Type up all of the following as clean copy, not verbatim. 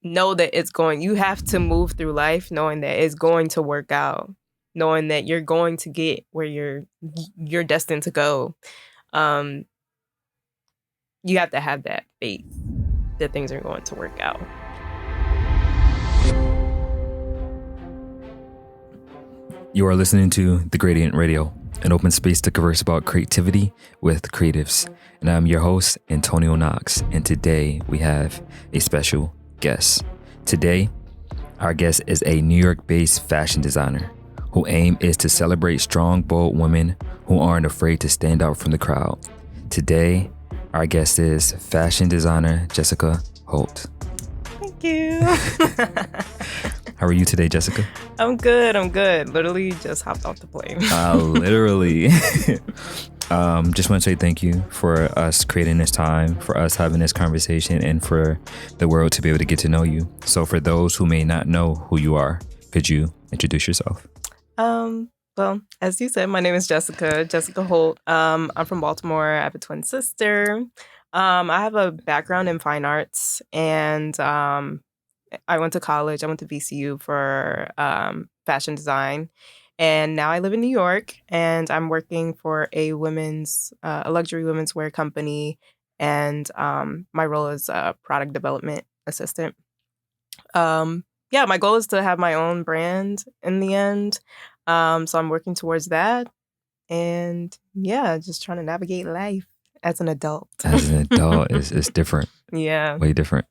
know that you have to move through life knowing that it's going to work out, knowing that you're going to get where you're destined to go. You have to have that faith that things are going to work out. You are listening to The Gradient Radio, an open space to converse about creativity with creatives. And I'm your host, Antonio Knoxx. And today we have a special guest. Today, our guest is a New York-based fashion designer whose aim is to celebrate strong, bold women who aren't afraid to stand out from the crowd. Today, our guest is fashion designer Jessica Holt. Thank you. How are you today, Jessica? I'm good. Literally just hopped off the plane. Literally. Just want to say thank you for us creating this time, for us having this conversation, and for the world to be able to get to know you. So for those who may not know who you are, could you introduce yourself? Well, as you said, my name is Jessica Holt. I'm from Baltimore. I have a twin sister. I have a background in fine arts, and I went to college. I went to VCU for fashion design, and now I live in New York. And I'm working for a luxury women's wear company, and my role is a product development assistant. My goal is to have my own brand in the end. So I'm working towards that, and just trying to navigate life as an adult. As an adult, it's different. Yeah. Way different.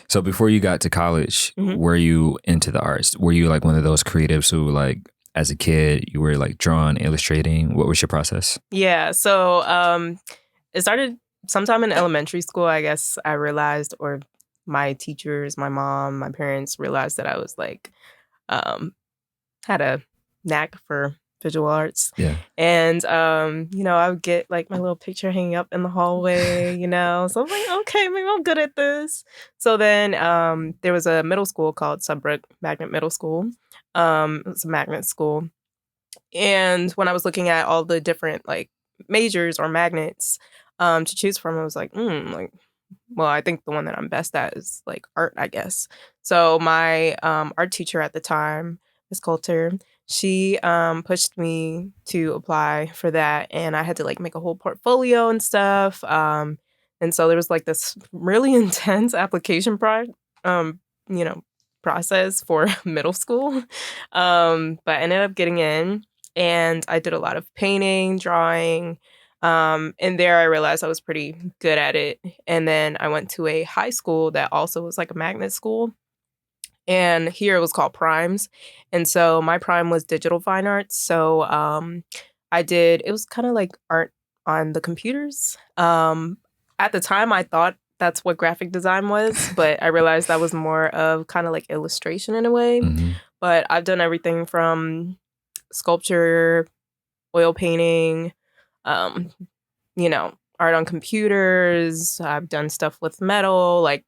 So before you got to college, were you into the arts? Were you like one of those creatives who, like, as a kid, you were like drawing, illustrating? What was your process? Yeah. So it started sometime in elementary school, I guess I realized, or my teachers, my mom, my parents realized that I was like, had a knack for visual arts. Yeah. And, I would get like my little picture hanging up in the hallway, So I'm like, okay, maybe I'm good at this. So then there was a middle school called Subbrook Magnet Middle School. It was a magnet school. And when I was looking at all the different like majors or magnets to choose from, I was like, I think the one that I'm best at is like art, I guess. So my art teacher at the time, Ms. Coulter, she pushed me to apply for that, and I had to like make a whole portfolio and stuff. And so there was like this really intense application process for middle school. But I ended up getting in, and I did a lot of painting, drawing. And there I realized I was pretty good at it. And then I went to a high school that also was like a magnet school. And here it was called Primes. And so my prime was digital fine arts. So it was kind of like art on the computers. At the time, I thought that's what graphic design was, but I realized that was more of kind of like illustration in a way. Mm-hmm. But I've done everything from sculpture, oil painting, art on computers. I've done stuff with metal. Like,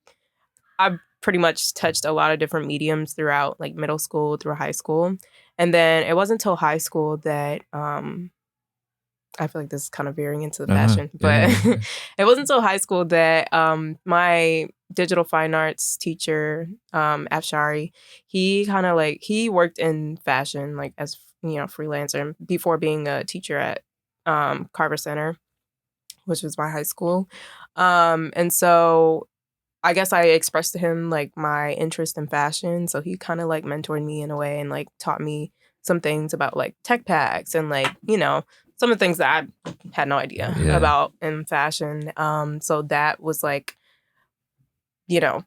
I've pretty much touched a lot of different mediums throughout like middle school through high school. And then it wasn't until high school that I feel like this is kind of veering into the fashion, but it wasn't until high school that my digital fine arts teacher, Afshari, he worked in fashion like as freelancer before being a teacher at Carver Center, which was my high school. And so I guess I expressed to him like my interest in fashion. So he kind of like mentored me in a way and like taught me some things about like tech packs and like, some of the things that I had no idea about in fashion. So that was like, that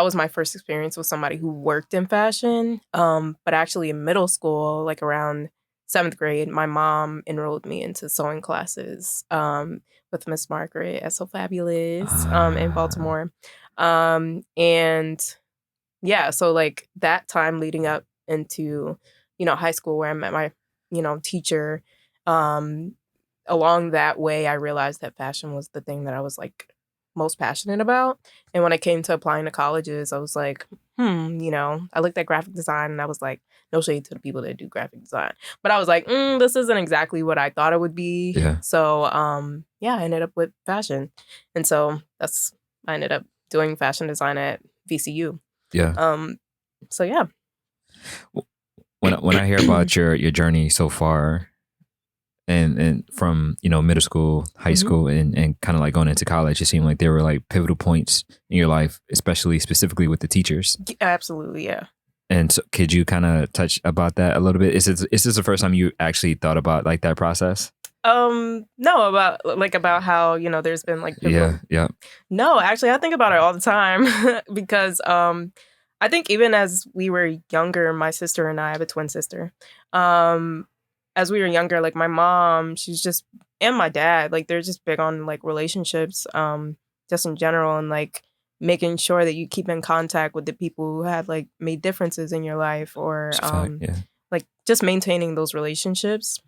was my first experience with somebody who worked in fashion. But actually in middle school, like around 7th grade, my mom enrolled me into sewing classes with Miss Margaret at So Fabulous in Baltimore. So like that time leading up into, high school where I met my, teacher, along that way, I realized that fashion was the thing that I was like most passionate about. And when I came to applying to colleges, I was like, I looked at graphic design and I was like, no shade to the people that do graphic design, but I was like, this isn't exactly what I thought it would be. Yeah. So, I ended up with fashion. And so I ended up doing fashion design at VCU. Yeah. So yeah. When I hear about your journey so far, and from middle school, high school, and kind of like going into college, it seemed like there were like pivotal points in your life, especially specifically with the teachers. Absolutely, yeah. And so, could you kind of touch about that a little bit? Is this the first time you actually thought about like that process? No, about how, there's been like pivotal. Yeah. No, actually I think about it all the time because I think even as we were younger, my sister and I have a twin sister. As we were younger, like my mom, and my dad, like they're just big on like relationships, just in general, and like making sure that you keep in contact with the people who have like made differences in your life, or like just maintaining those relationships.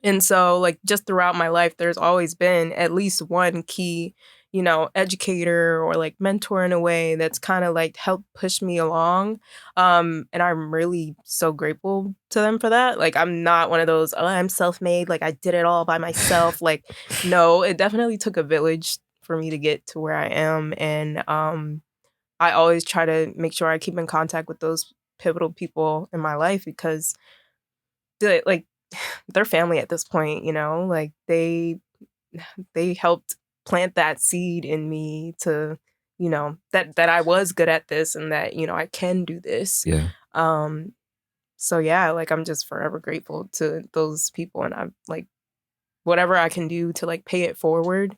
And so, like, just throughout my life, there's always been at least one key, educator or like mentor in a way that's kind of like helped push me along. And I'm really so grateful to them for that. Like, I'm not one of those, oh, I'm self-made, like I did it all by myself. Like, no, it definitely took a village for me to get to where I am. And I always try to make sure I keep in contact with those pivotal people in my life because they're family at this point, like they helped plant that seed in me to, that I was good at this and that, I can do this. Yeah. So yeah, like I'm just forever grateful to those people, and I'm like, whatever I can do to like pay it forward,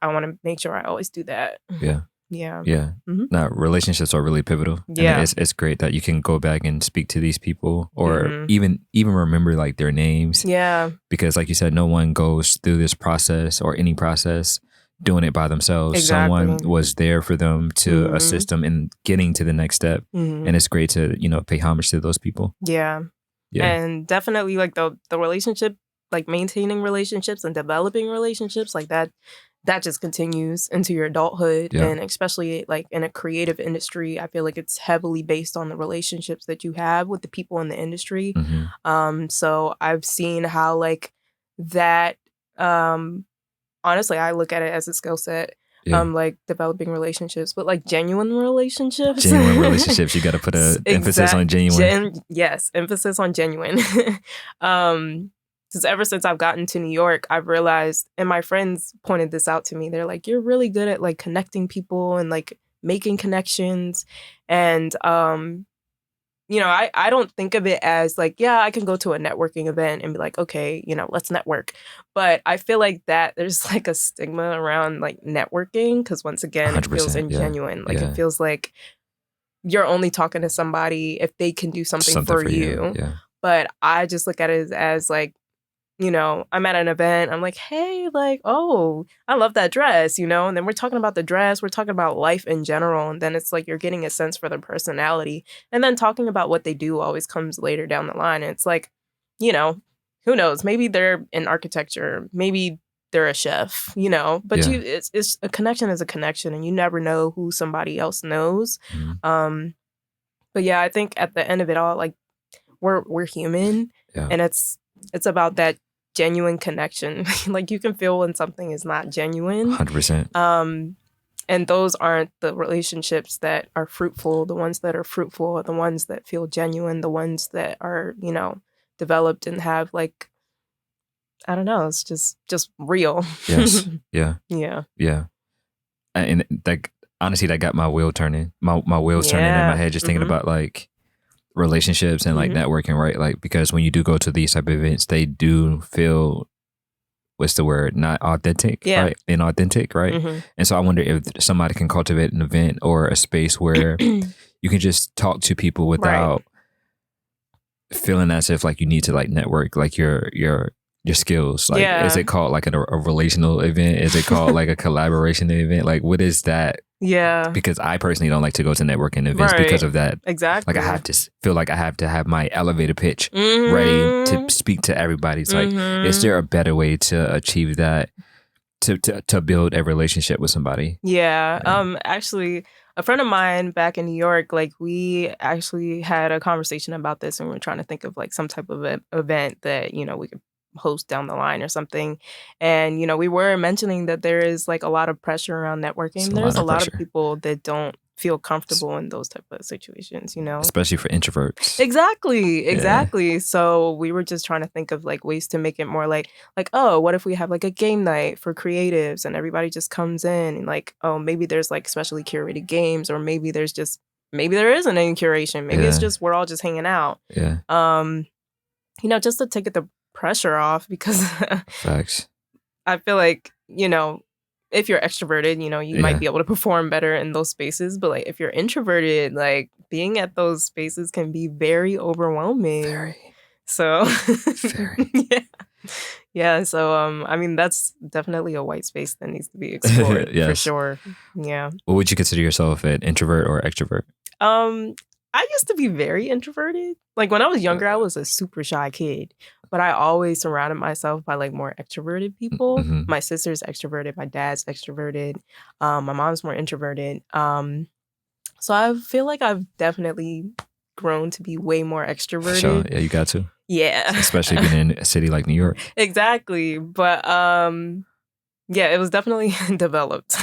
I want to make sure I always do that. Yeah. Yeah. Yeah. No, relationships are really pivotal. Yeah. And it's great that you can go back and speak to these people, or even remember like their names. Yeah. Because like you said, no one goes through this process or any process doing it by themselves. Exactly. Someone was there for them to assist them in getting to the next step. And it's great to, pay homage to those people. Yeah. And definitely like the relationship, like maintaining relationships and developing relationships like that just continues into your adulthood. And especially like in a creative industry, I feel like it's heavily based on the relationships that you have with the people in the industry. So I've seen how like that, honestly, I look at it as a skill set. Like developing relationships, but like genuine relationships. Genuine relationships. You got to put a emphasis on genuine. Yes, emphasis on genuine. Because ever since I've gotten to New York, I've realized, and my friends pointed this out to me, they're like, you're really good at like connecting people and like making connections. And, I don't think of it as like, yeah, I can go to a networking event and be like, okay, let's network. But I feel like that there's like a stigma around like networking because once again, it feels ingenuine. Like it feels like you're only talking to somebody if they can do something for you. Yeah. But I just look at it as like, I'm at an event, I'm like, hey, like, oh, I love that dress, and then we're talking about the dress, we're talking about life in general, and then it's like you're getting a sense for their personality, and then talking about what they do always comes later down the line, and it's like, who knows, maybe they're in architecture, maybe they're a chef, but it's a connection is a connection, and you never know who somebody else knows. But yeah, I think at the end of it all, like, we're human, and it's about that genuine connection. Like you can feel when something is not genuine. 100%. And those aren't the relationships that are fruitful. The ones that are fruitful are the ones that feel genuine, the ones that are, developed and have like, I don't know, it's just real. Yes. Yeah. Yeah. And like honestly, that got my wheel turning. My wheels turning in my head just thinking about like relationships and like networking, right? Like because when you do go to these type of events, they do feel, what's the word, not authentic, right? Inauthentic, right? And so I wonder if somebody can cultivate an event or a space where you can just talk to people without feeling as if like you need to like network like your skills. Like is it called like a relational event? Is it called like a collaboration event? Like what is that? Yeah. Because I personally don't like to go to networking events because of that. Exactly. Like I have to feel like I have to have my elevator pitch ready to speak to everybody. It's like, is there a better way to achieve that, to build a relationship with somebody? Yeah. Actually, a friend of mine back in New York, like we actually had a conversation about this and we were trying to think of like some type of event that, we could host down the line or something. And, we were mentioning that there is like a lot of pressure around networking. There's a lot of people that don't feel comfortable in those type of situations, you know? Especially for introverts. Exactly. So we were just trying to think of like ways to make it more like, oh, what if we have like a game night for creatives and everybody just comes in and like, oh, maybe there's like specially curated games, or maybe there isn't any curation. Maybe it's just we're all just hanging out. Yeah. You know, just to take the pressure off, because Facts. I feel like, you know, if you're extroverted, you know, you might be able to perform better in those spaces. But like if you're introverted, like being at those spaces can be very overwhelming. Very. So Very. Yeah. So I mean, that's definitely a white space that needs to be explored for sure. Yeah. What would you consider yourself, an introvert or extrovert? I used to be very introverted. Like when I was younger, I was a super shy kid, but I always surrounded myself by like more extroverted people. Mm-hmm. My sister's extroverted, my dad's extroverted, my mom's more introverted. So I feel like I've definitely grown to be way more extroverted. Sure. Yeah, you got to. Yeah. Especially being in a city like New York. Exactly. But yeah, it was definitely developed.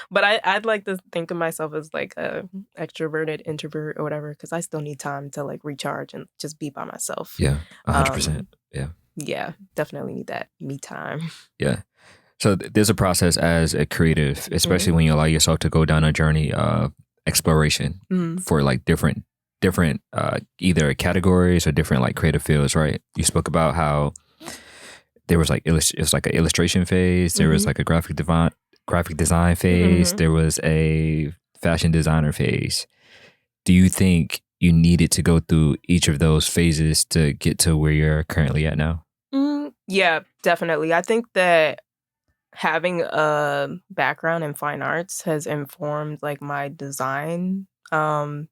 But I'd like to think of myself as like a extroverted introvert or whatever, because I still need time to like recharge and just be by myself. Yeah, 100%. Yeah. Yeah, definitely need that me time. Yeah. So there's a process as a creative, especially when you allow yourself to go down a journey of exploration for like different either categories or different like creative fields, right? You spoke about how there was like it's like an illustration phase. There was like a graphic design phase. There was a fashion designer phase. Do you think you needed to go through each of those phases to get to where you're currently at now? Yeah, definitely. I think that having a background in fine arts has informed like my design, or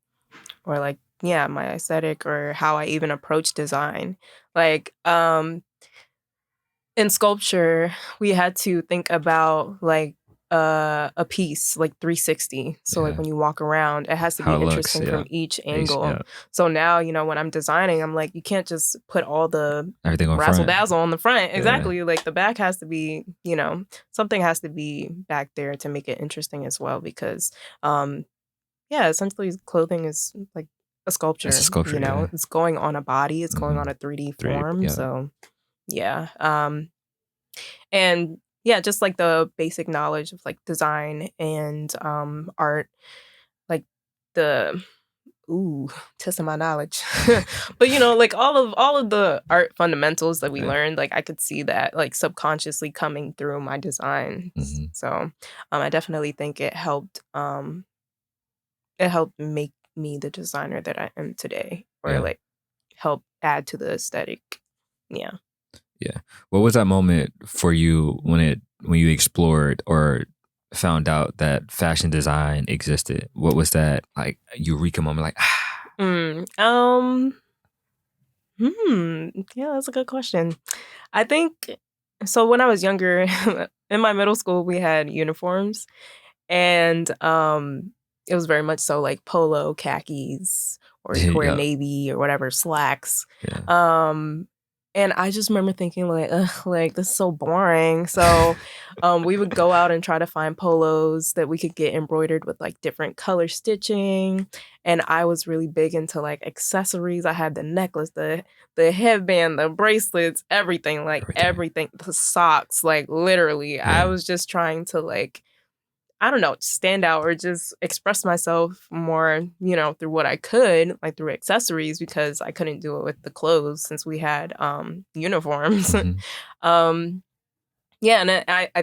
like my aesthetic, or how I even approach design. Like in sculpture, we had to think about like a piece like 360. So like when you walk around, it has to be interesting from each angle. So now, you know, when I'm designing, I'm like, you can't just put all the everything on razzle front. dazzle on the front. Exactly. Like the back has to be, you know, something has to be back there to make it interesting as well, because essentially clothing is like a sculpture. It's a sculpture, you know, it's going on a body, it's going on a 3D form. So yeah. And yeah, just like the basic knowledge of like design and art, like the testing my knowledge. But you know, like all of the art fundamentals that we learned, like I could see that like subconsciously coming through my design. So I definitely think it helped make me the designer that I am today, or like help add to the aesthetic. Yeah. What was that moment for you when you explored or found out that fashion design existed? What was that like eureka moment? Like, yeah, that's a good question. I think so. When I was younger, in my middle school, we had uniforms, and it was very much so like polo, khakis, or you could wear navy or whatever, slacks. And I just remember thinking like, ugh, like this is so boring. So we would go out and try to find polos that we could get embroidered with like different color stitching. And I was really big into like accessories. I had the necklace, the headband, the bracelets, everything, the socks, like literally. I was just trying to like, I don't know, stand out or just express myself more, you know, through what I could, like through accessories, because I couldn't do it with the clothes since we had uniforms. And I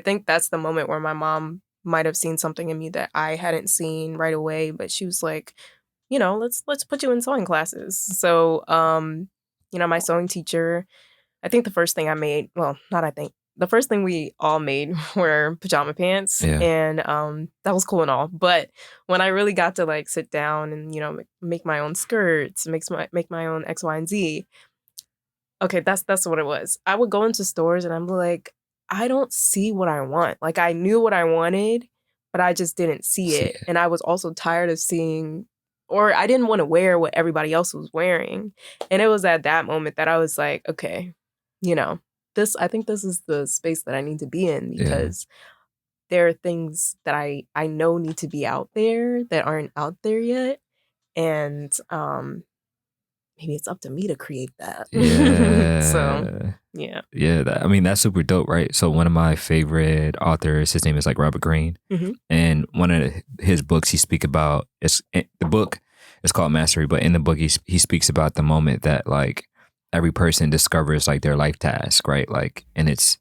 think that's the moment where my mom might have seen something in me that I hadn't seen right away, but she was like, you know, let's put you in sewing classes. So, you know, my sewing teacher, I think the first thing I made, well, not I think, the first thing we all made were pajama pants, and that was cool and all. But when I really got to like sit down and, you know, make my own skirts, make my own X, Y, and Z. Okay, that's what it was. I would go into stores and I'm like, I don't see what I want. Like I knew what I wanted, but I just didn't see it. And I was also tired of seeing, or I didn't want to wear what everybody else was wearing. And it was at that moment that I was like, okay, you know, I think this is the space that I need to be in, because there are things that I know need to be out there that aren't out there yet. And maybe it's up to me to create that. Yeah. So, yeah. Yeah, that's super dope, right? So one of my favorite authors, his name is like Robert Greene, and one of his books he speak about the book is called Mastery, but in the book he speaks about the moment that like every person discovers like their life task, right? Like, and it's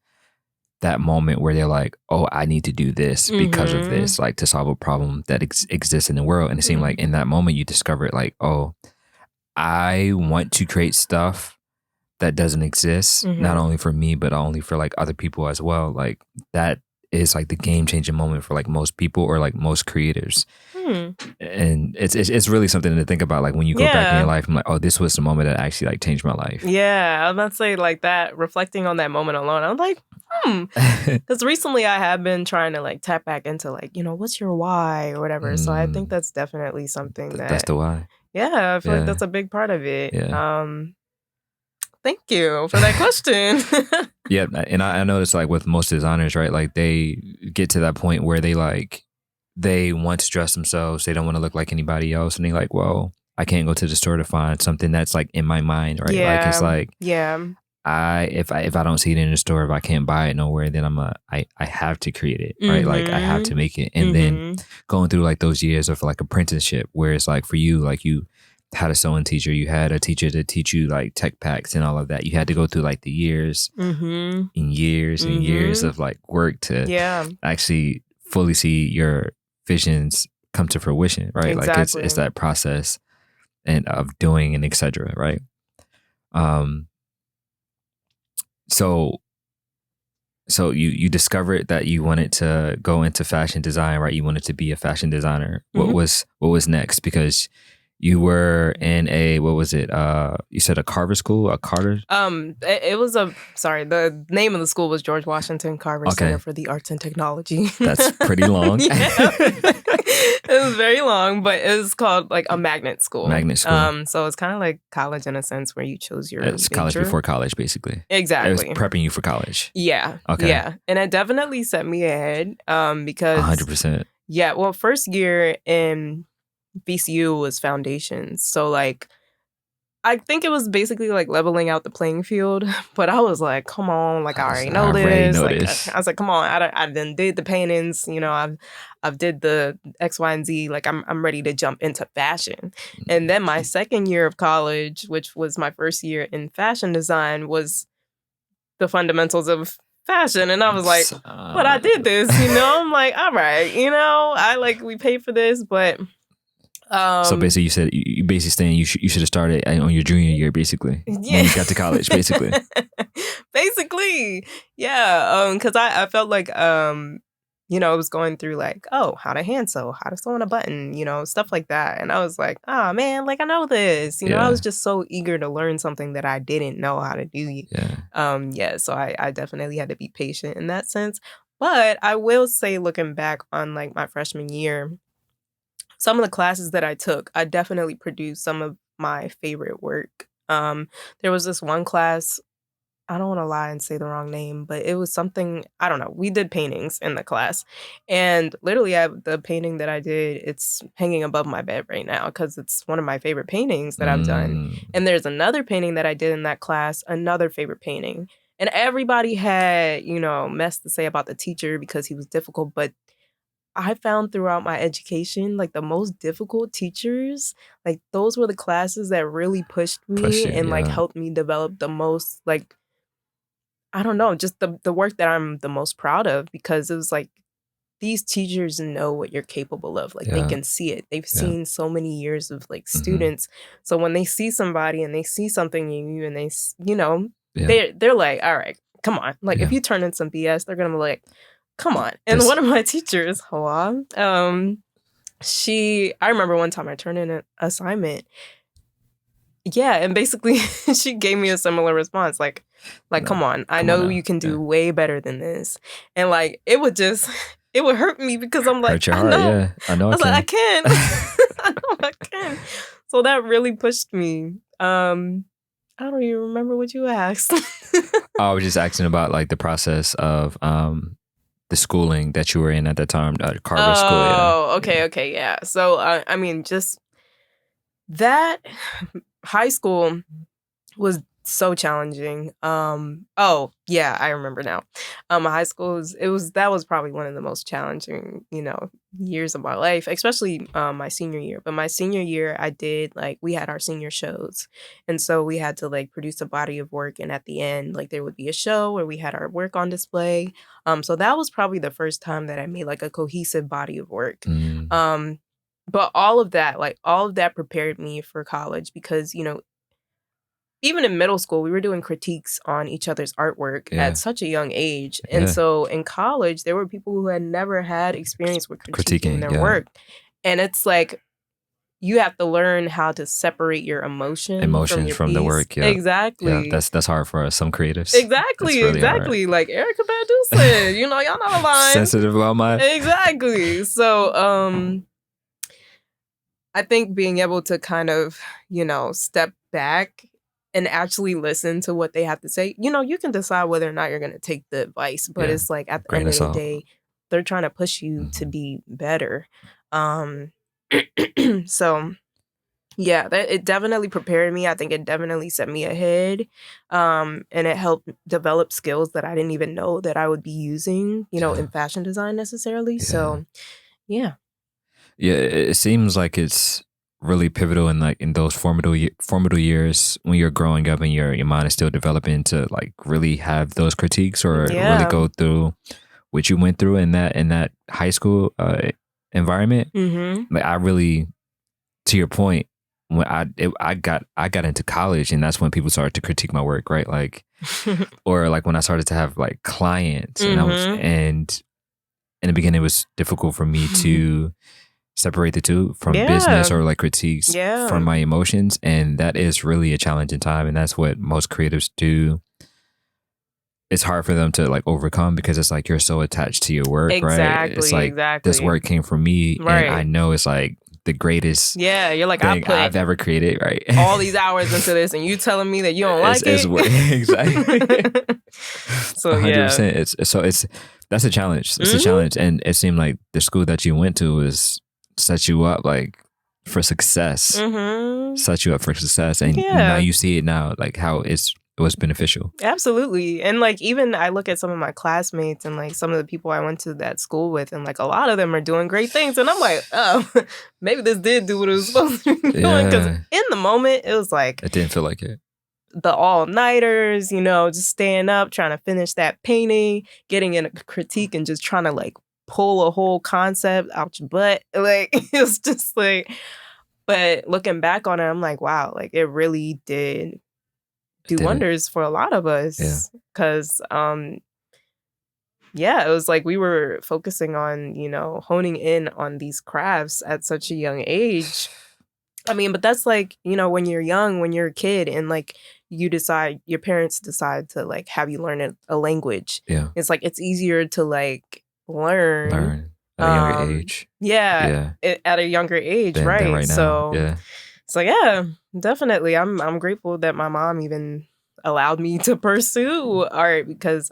that moment where they're like, oh, I need to do this because of this, like to solve a problem that exists in the world. And it seemed like in that moment you discover it, like, oh, I want to create stuff that doesn't exist, not only for me, but only for like other people as well. Like that is like the game changing moment for like most people or like most creators. And it's really something to think about. Like when you go back in your life, I'm like, oh, this was the moment that actually like changed my life. Yeah, I was about to say like that, reflecting on that moment alone, I'm like, because recently I have been trying to like tap back into like, what's your why or whatever. So I think that's definitely something that's the why. Yeah, I feel like that's a big part of it. Yeah. Thank you for that question. Yeah, and I noticed like with most designers, right? Like they get to that point where they want to dress themselves. They don't want to look like anybody else. And they're like, well, I can't go to the store to find something that's like in my mind, right? Yeah. Like it's like, yeah. If I don't see it in the store, if I can't buy it nowhere, then I have to create it, right? Like I have to make it. And then going through like those years of like apprenticeship, where it's like for you, like you had a sewing teacher, you had a teacher to teach you like tech packs and all of that. You had to go through like the years and years and years of like work to actually fully see your visions come to fruition, right? Exactly. Like it's that process and of doing and etc. Right? So you discovered that you wanted to go into fashion design, right? You wanted to be a fashion designer. What was next? Because you were in what was it? You said a carver school, a Carter? It was the name of the school was George Washington Carver Center for the Arts and Technology. That's pretty long. It was very long, but it was called like a magnet school. So it's kind of like college in a sense where you chose your It's college before college, basically. Exactly. It was prepping you for college. Yeah. Okay. Yeah. And it definitely set me ahead because 100%. Yeah. Well, first year in VCU was foundations. So like I think it was basically like leveling out the playing field, but I was like, come on, like I already know this. I was like, come on, I done did the paintings, I've did the X, Y, and Z. Like I'm ready to jump into fashion. And then my second year of college, which was my first year in fashion design, was the fundamentals of fashion. And I was like, but I did this, I'm like, all right, we paid for this, but so basically, you basically saying you should have started on your junior year, basically. Yeah. When you got to college, basically. Basically, yeah. Because I felt like I was going through like, oh, how to hand sew, how to sew on a button, stuff like that, and I was like, oh man, like I know this, I was just so eager to learn something that I didn't know how to do. So I definitely had to be patient in that sense. But I will say, looking back on like my freshman year, some of the classes that I took, I definitely produced some of my favorite work. There was this one class, I don't want to lie and say the wrong name, but it was something, I don't know. We did paintings in the class. And literally, the painting that I did, it's hanging above my bed right now because it's one of my favorite paintings that I've done. And there's another painting that I did in that class, another favorite painting. And everybody had, mess to say about the teacher because he was difficult, but I found throughout my education, like the most difficult teachers, like those were the classes that really pushed me and like helped me develop the most, like, I don't know, just the work that I'm the most proud of, because it was like these teachers know what you're capable of. Like they can see it. They've seen so many years of like students. So when they see somebody and they see something in you and they, they're like, all right, come on. Like if you turn in some BS, they're going to be like, come on. And one of my teachers, Hoa, I remember one time I turned in an assignment. Yeah, and basically she gave me a similar response. Like, come on, I know you can do way better than this. And like, it would hurt me because I'm like, hurt your heart, I know I was like, I can. I know I can. So that really pushed me. I don't even remember what you asked. I was just asking about like the process of the schooling that you were in at that time, Carver School. Yeah. Oh, okay, yeah. So I mean, just that high school was so challenging. Oh yeah, I remember now. High school that was probably one of the most challenging, years of my life, especially my senior year. But my senior year, I did we had our senior shows, and so we had to produce a body of work, and at the end, there would be a show where we had our work on display. So that was probably the first time that I made a cohesive body of work. But all of that prepared me for college because even in middle school, we were doing critiques on each other's artwork at such a young age. And so in college, there were people who had never had experience with critiquing their work. And it's you have to learn how to separate your emotions from the work. Yeah. Exactly. Yeah, that's hard for some creatives. Exactly. Really exactly. Hard. Like Erica Badu said, y'all not aligned. Sensitive about mine. Exactly. So I think being able to kind of, step back and actually listen to what they have to say. You can decide whether or not you're going to take the advice, but it's at the end of the day, they're trying to push you to be better. So yeah, it definitely prepared me. I think it definitely set me ahead. And it helped develop skills that I didn't even know that I would be using, in fashion design necessarily. Yeah. So yeah. Yeah, it seems like it's really pivotal in those formative years when you're growing up and your mind is still developing to really have those critiques or really go through what you went through in that high school environment. I really, to your point, when I got into college, and that's when people started to critique my work, right? Or when I started to have clients, and in the beginning it was difficult for me to separate the two from business or critiques from my emotions. And that is really a challenging time. And that's what most creatives do. It's hard for them to overcome because it's you're so attached to your work, right? It's this work came from me, and I know it's the greatest you're thing I I've ever created, right? All these hours into this, and you telling me that you don't like it? Exactly. So 100%. That's a challenge. It's a challenge. And it seemed like the school that you went to set you up for success. Set you up for success. And now you see it now, how it was beneficial. Absolutely. And even I look at some of my classmates and some of the people I went to that school with, and a lot of them are doing great things. And I'm oh, maybe this did do what it was supposed to be doing. Because in the moment, it was it didn't feel like it. The all-nighters, just staying up, trying to finish that painting, getting in a critique and just trying to pull a whole concept out your butt. It was just but looking back on it, I'm wow, it really did do wonders for a lot of us. Because it was we were focusing on, honing in on these crafts at such a young age. I mean, but that's when you're young, when you're a kid, and your parents decide to have you learn a language. Yeah. It's it's easier to learn at a younger age. At a younger age, right? Than right now. So definitely. I'm grateful that my mom even allowed me to pursue art because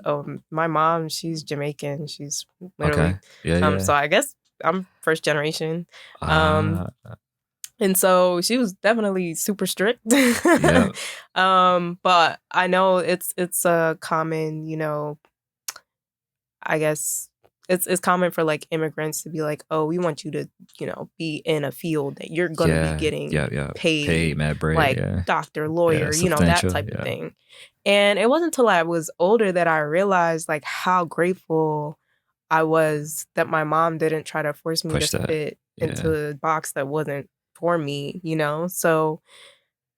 my mom, she's Jamaican. She's literally so I guess I'm first generation. And so she was definitely super strict. But I know it's a common, I guess it's common for immigrants to be oh, we want you to, be in a field that you're going to be getting paid mad bread, doctor, lawyer, that type of thing. And it wasn't until I was older that I realized how grateful I was that my mom didn't try to force me to fit into a box that wasn't for me, So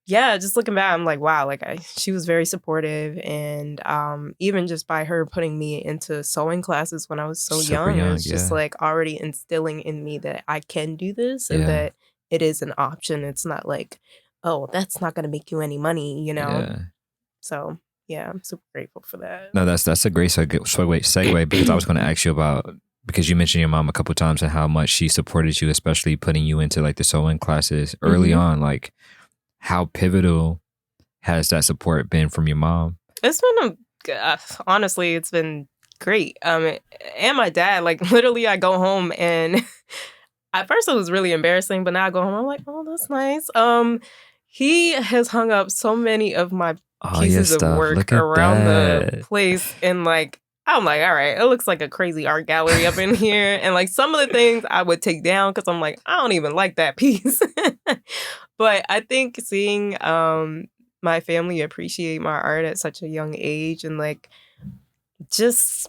just looking back, I'm wow, she was very supportive. And even just by her putting me into sewing classes when I was so young, it was just already instilling in me that I can do this and that it is an option. It's not oh, that's not going to make you any money, So I'm super grateful for that. No, that's a great segue because I was going to ask you about, because you mentioned your mom a couple of times and how much she supported you, especially putting you into the sewing classes early on. How pivotal has that support been from your mom? It's been honestly, it's been great. And my dad, like literally, I go home and at first it was really embarrassing, but now I go home, I'm like, oh, that's nice. He has hung up so many of my Oh, your pieces of stuff. work Look at around the that. place, and like I'm like, all right, it looks like a crazy art gallery up in here. And like some of the things I would take down because I'm like, I don't even like that piece. But I think seeing my family appreciate my art at such a young age, and like just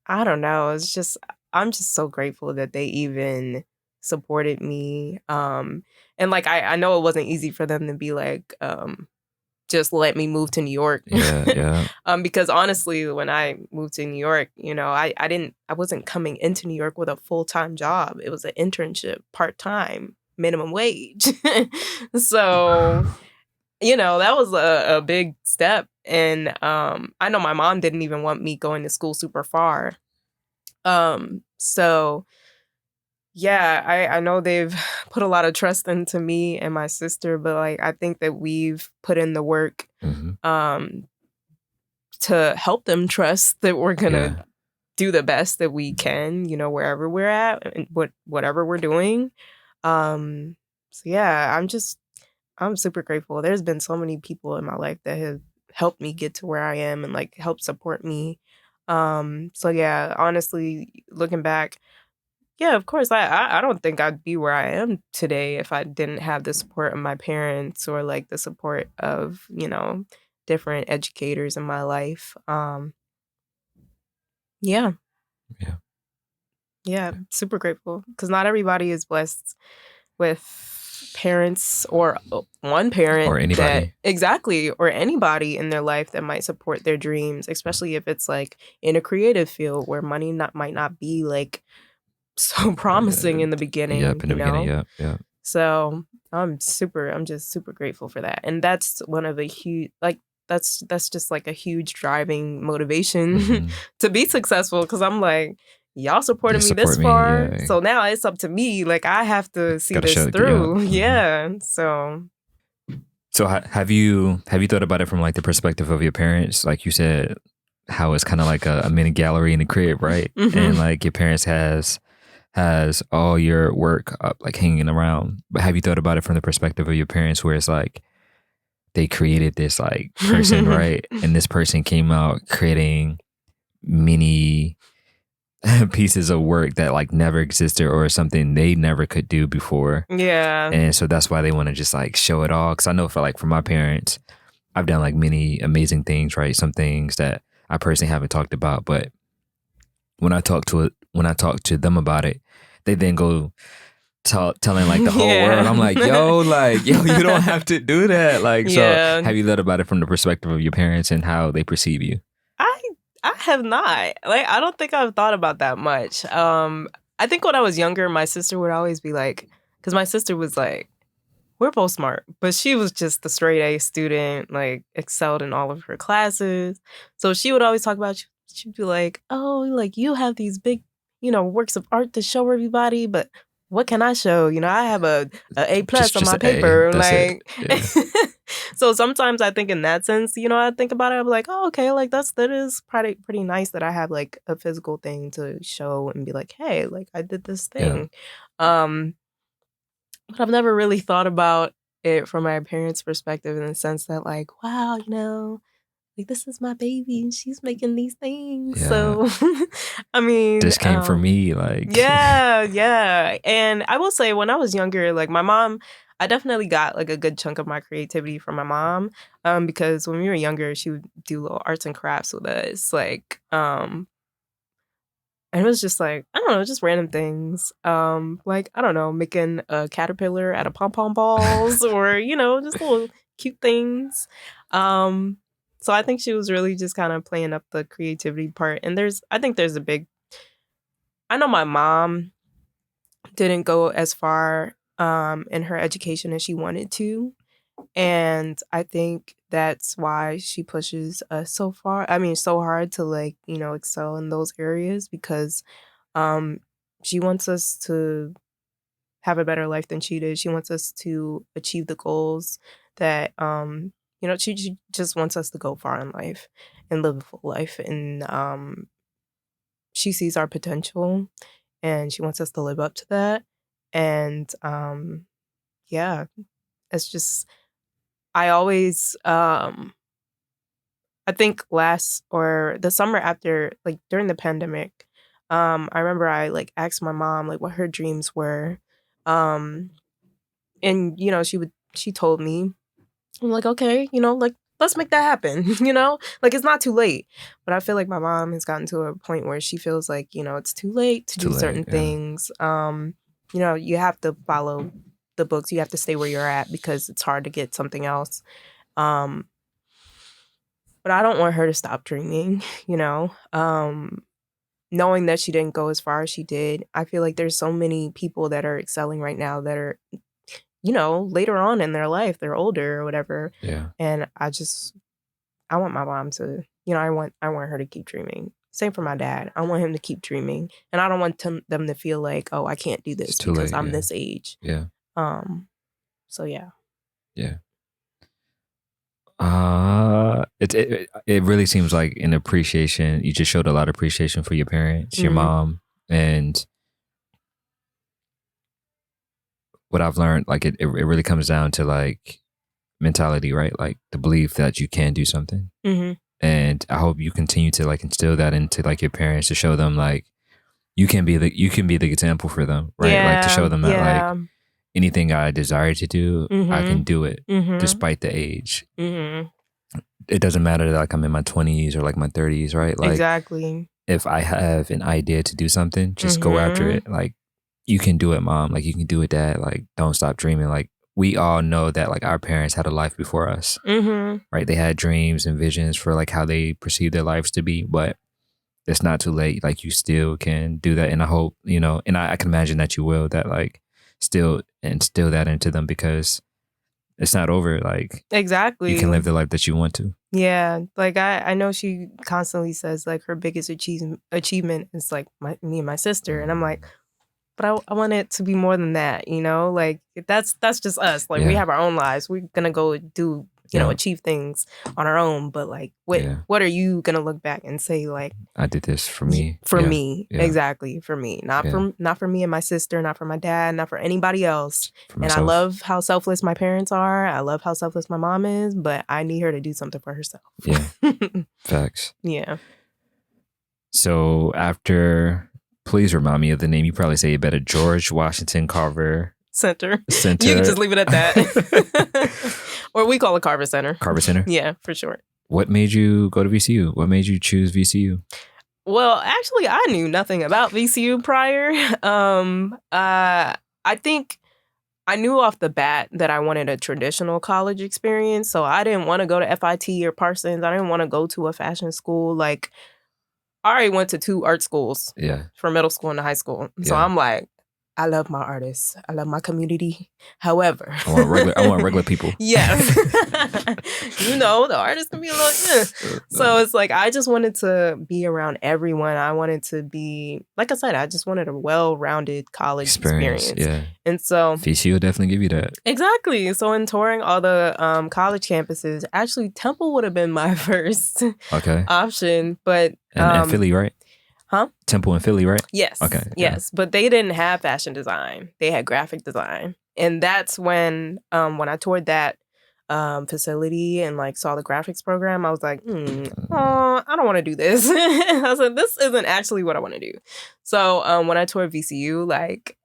I don't know, it's just I'm just so grateful that they even supported me. And like I know it wasn't easy for them to be like, just let me move to New York. Yeah, yeah. Because honestly, when I moved to New York, you know, I wasn't coming into New York with a full-time job. It was an internship, part-time, minimum wage. So, you know, that was a big step. And I know my mom didn't even want me going to school super far. So yeah, I know they've put a lot of trust into me and my sister, but like I think that we've put in the work Mm-hmm. To help them trust that we're gonna Yeah. do the best that we can, you know, wherever we're at and whatever we're doing. So yeah, I'm super grateful. There's been so many people in my life that have helped me get to where I am and like help support me. So yeah, honestly, looking back, yeah, of course, I don't think I'd be where I am today if I didn't have the support of my parents or like the support of, you know, different educators in my life. Yeah, Yeah. yeah, super grateful because not everybody is blessed with parents or one Or parent that anybody. exactly or anybody in their life that might support their dreams, especially if it's like in a creative field where money not might not be like so promising in the beginning, Yep, in the you beginning. know? Yep, yep. So I'm just super grateful for that. And that's one of the huge, like, that's just like a huge driving motivation Mm-hmm. to be successful. Cause I'm like, y'all supported You me this support me. far. Yeah. So now it's up to me. Like I have to see Gotta this show it. Yeah. through. Mm-hmm. Yeah. So So have you thought about it from like the perspective of your parents? Like you said, how it's kind of like a mini gallery in the crib, right? And mhm. like your parents has all your work up like hanging around. But have you thought about it from the perspective of your parents, where it's like they created this like person, right? And this person came out creating mini pieces of work that like never existed or something they never could do before. Yeah. And so that's why they want to just like show it all. Cause I know for my parents, I've done like many amazing things, right? Some things that I personally haven't talked about, but when I talk to them about it, they then go telling like the whole world. I'm Yeah. like, yo, you don't have to do that. Like, so Yeah. have you thought about it from the perspective of your parents and how they perceive you? I I have not. Like I don't think I've thought about that much. I think when I was younger, my sister would always be like, because my sister was like, we're both smart, but she was just the straight A student, like excelled in all of her classes. So she would always talk about, she'd be like, oh, like you have these big, you know, works of art to show everybody, but what can I show? You know, I have a plus on Just my an A. paper. That's it. Like, Yeah. so sometimes I think in that sense, you know, I think about it, I'm like, oh, okay, like that is pretty nice that I have like a physical thing to show and be like, hey, like I did this Yeah. thing. Um, but I've never really thought about it from my parents' perspective in the sense that, like, wow, you know, like this is my baby and she's making these things. Yeah. So, I mean, This came from me. Like, yeah, yeah. And I will say, when I was younger, like my mom, I definitely got like a good chunk of my creativity from my mom. Because when we were younger, she would do little arts and crafts with us, like, and it was just like, I don't know, just random things. Like, I don't know, making a caterpillar out of pom pom balls or, you know, just little cute things. Um, so I think she was really just kind of playing up the creativity part. And I think there's a big, I know my mom didn't go as far in her education as she wanted to. And I think that's why she pushes us so far. I mean, so hard to like, you know, excel in those areas because um, she wants us to have a better life than she did. She wants us to achieve the goals that, you know, she just wants us to go far in life and live a full life. And she sees our potential and she wants us to live up to that. And yeah, it's just, I always, I think last or the summer after, like during the pandemic, I remember I like asked my mom like what her dreams were. And she told me. I'm like, okay, like let's make that happen, like it's not too late. But I feel like my mom has gotten to a point where she feels like, it's too late to do certain things. You have to follow the books, you have to stay where you're at because it's hard to get something else. But I don't want her to stop dreaming, knowing that she didn't go as far as she did. I feel like there's so many people that are excelling right now that are, later on in their life, they're older or whatever. Yeah. And I want my mom to, I want her to keep dreaming. Same for my dad. I want him to keep dreaming. And I don't want them to feel like, oh, I can't do this because I'm this age. Yeah. So yeah. Yeah. It really seems like an appreciation. You just showed a lot of appreciation for your parents, your mom, and what I've learned, like it really comes down to like mentality, right? Like the belief that you can do something. And I hope you continue to like instill that into like your parents to show them like you can be the example for them, right? Yeah, like to show them that like anything I desire to do, I can do it despite the age. It doesn't matter that like I'm in my 20s or like my 30s, right? Like exactly. If I have an idea to do something, just go after it. Like you can do it, mom. Like you can do it, dad. Like don't stop dreaming. Like we all know that like our parents had a life before us, right? They had dreams and visions for like how they perceive their lives to be, but it's not too late. Like you still can do that. And I hope, and I can imagine that you will, that like still instill that into them because it's not over. Like exactly. You can live the life that you want to. Yeah. Like I know she constantly says like her biggest achievement is like me and my sister. And I'm like, but I want it to be more than that, like that's just us. Like we have our own lives. We're going to go do, achieve things on our own. But like, what are you going to look back and say like, I did this for me. For me. Exactly. For me. Not for me and my sister, not for my dad, not for anybody else. And I love how selfless my parents are. I love how selfless my mom is, but I need her to do something for herself. Yeah. Facts. Yeah. So after... Please remind me of the name. You probably say it better. George Washington Carver Center. You can just leave it at that. Or we call it Carver Center. Carver Center? Yeah, for sure. What made you go to VCU? What made you choose VCU? Well, actually, I knew nothing about VCU prior. I think I knew off the bat that I wanted a traditional college experience. So I didn't want to go to FIT or Parsons. I didn't want to go to a fashion school. Like, I already went to 2 art schools for middle school and high school. So I'm like, I love my artists. I love my community. However, I want regular people. Yes. The artists can be a little, So it's like, I just wanted to be around everyone. I wanted to be, like I said, I just wanted a well-rounded college experience. Yeah. And so VCU will definitely give you that. Exactly. So in touring all the college campuses, actually Temple would have been my first option. But and Philly, right? Huh? Temple in Philly, right? Yes. Okay. Yes, but they didn't have fashion design. They had graphic design, and that's when I toured that facility and like saw the graphics program, I was like, I don't want to do this. I was like, this isn't actually what I want to do. So when I toured VCU, like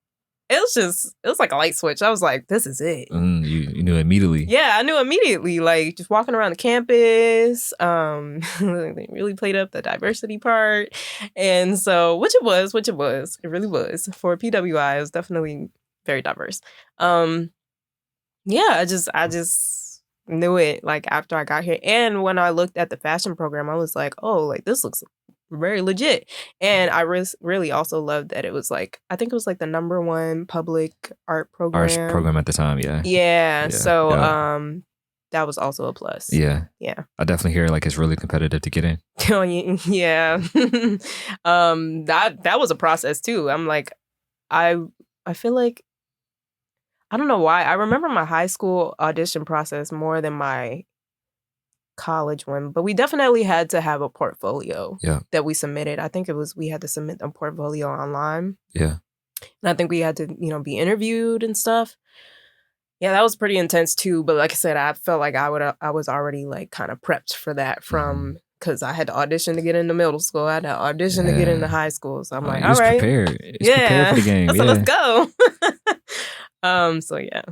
it was like a light switch. I was like, this is it. You knew immediately. Yeah, I knew immediately. Like just walking around the campus, they really played up the diversity part. And so, which it was. It really was. For PWI, it was definitely very diverse. Yeah, I just knew it like after I got here. And when I looked at the fashion program, I was like, oh, like this looks very legit. And I really also loved that it was like, I think it was like the #1 public art program at the time. Yeah. So that was also a plus. Yeah I definitely hear like it's really competitive to get in. Oh yeah. That was a process too. I'm like, I feel like, I don't know why, I remember my high school audition process more than my college one, but we definitely had to have a portfolio Yeah. that we submitted. I think we had to submit a portfolio online. Yeah. And I think we had to, be interviewed and stuff. Yeah, that was pretty intense too. But like I said, I felt like I was already like kind of prepped for that because I had to audition to get into middle school. I had to audition to get into high school. So I'm like, all right. Prepared. Prepared for the game. So let's go. So yeah.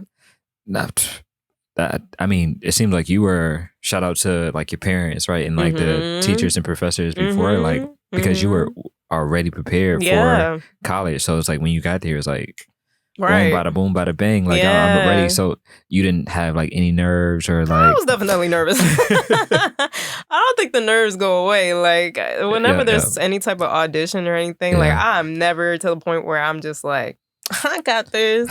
I mean, it seemed like you were, shout out to like your parents, right? And like the teachers and professors before, like, because you were already prepared for college. So it's like when you got there, it's like, boom, bada bang. Like, I'm ready. So you didn't have like any nerves or like. I was definitely nervous. I don't think the nerves go away. Like, whenever there's any type of audition or anything, like, I'm never to the point where I'm just like, I got this,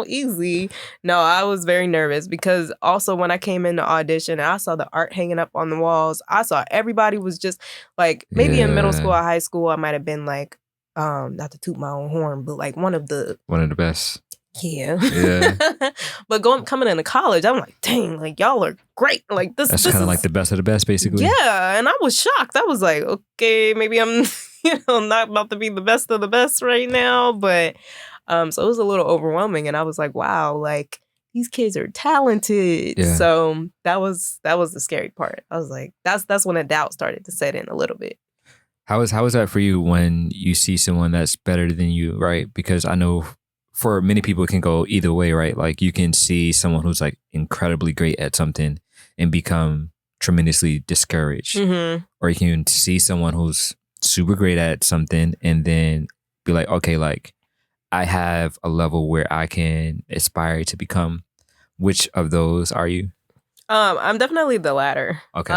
easy. No, I was very nervous because also when I came in the audition and I saw the art hanging up on the walls, I saw everybody was just like, maybe in middle school or high school, I might have been like, not to toot my own horn, but like one of the best. Yeah. But coming into college, I'm like, dang, like y'all are great. Like this kind of like the best of the best, basically. Yeah. And I was shocked. I was like, okay, maybe I'm, not about to be the best of the best right now. But so it was a little overwhelming. And I was like, wow, like these kids are talented. Yeah. So that was the scary part. I was like, that's when the doubt started to set in a little bit. How is that for you when you see someone that's better than you, right? Because I know for many people it can go either way, right? Like you can see someone who's like incredibly great at something and become tremendously discouraged. Or you can see someone who's super great at something and then be like, okay, like I have a level where I can aspire to become. Which of those are you? I'm definitely the latter. Okay.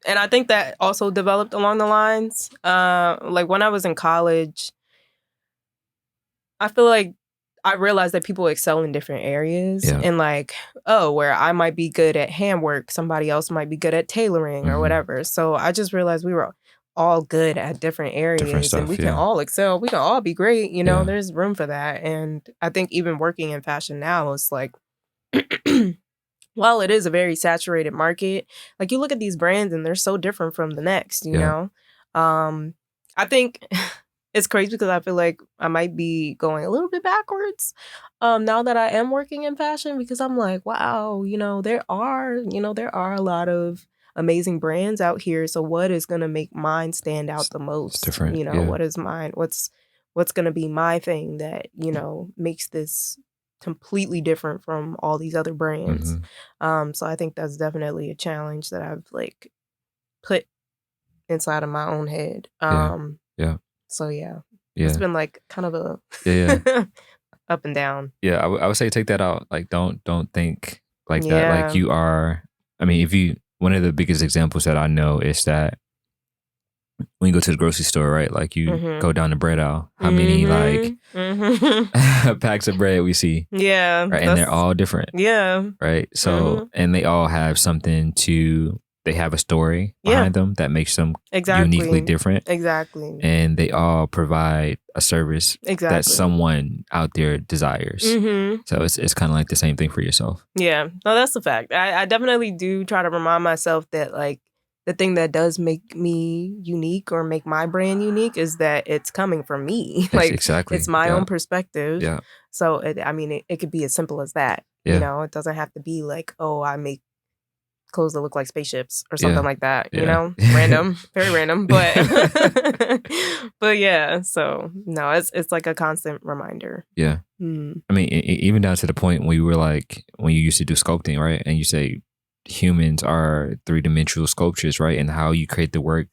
And I think that also developed along the lines. Like when I was in college, I feel like I realized that people excel in different areas. Yeah. And like, where I might be good at handwork, somebody else might be good at tailoring or whatever. So I just realized we were all good at different areas and we can all excel. We can all be great. There's room for that. And I think even working in fashion now, it's like... While it is a very saturated market, like you look at these brands and they're so different from the next, you know? I think it's crazy because I feel like I might be going a little bit backwards now that I am working in fashion because I'm like, wow, there are a lot of amazing brands out here. So what is going to make mine stand out the most? It's different. What is mine? What's going to be my thing that, makes this completely different from all these other brands. So I think that's definitely a challenge that I've like put inside of my own head. So it's been like kind of a up and down. Yeah, I would say take that out. Like don't think like that. Like you are. I mean, one of the biggest examples that I know is that when you go to the grocery store, right? Like you go down the bread aisle. How many like packs of bread we see? Yeah. Right. And they're all different. Yeah. Right. So, and they all have something they have a story behind them that makes them uniquely different. Exactly. And they all provide a service that someone out there desires. So it's kind of like the same thing for yourself. Yeah. No, that's the fact. I definitely do try to remind myself that like, the thing that does make me unique or make my brand unique is that it's coming from me. Like, it's my own perspective. Yeah. So, it could be as simple as that. Yeah. It doesn't have to be like, oh, I make clothes that look like spaceships or something like that. Random, very random. But, but yeah. So, no, it's like a constant reminder. Yeah. I mean, even down to the point where you were like, when you used to do sculpting, right? And you say, humans are three-dimensional sculptures, right? And how you create the work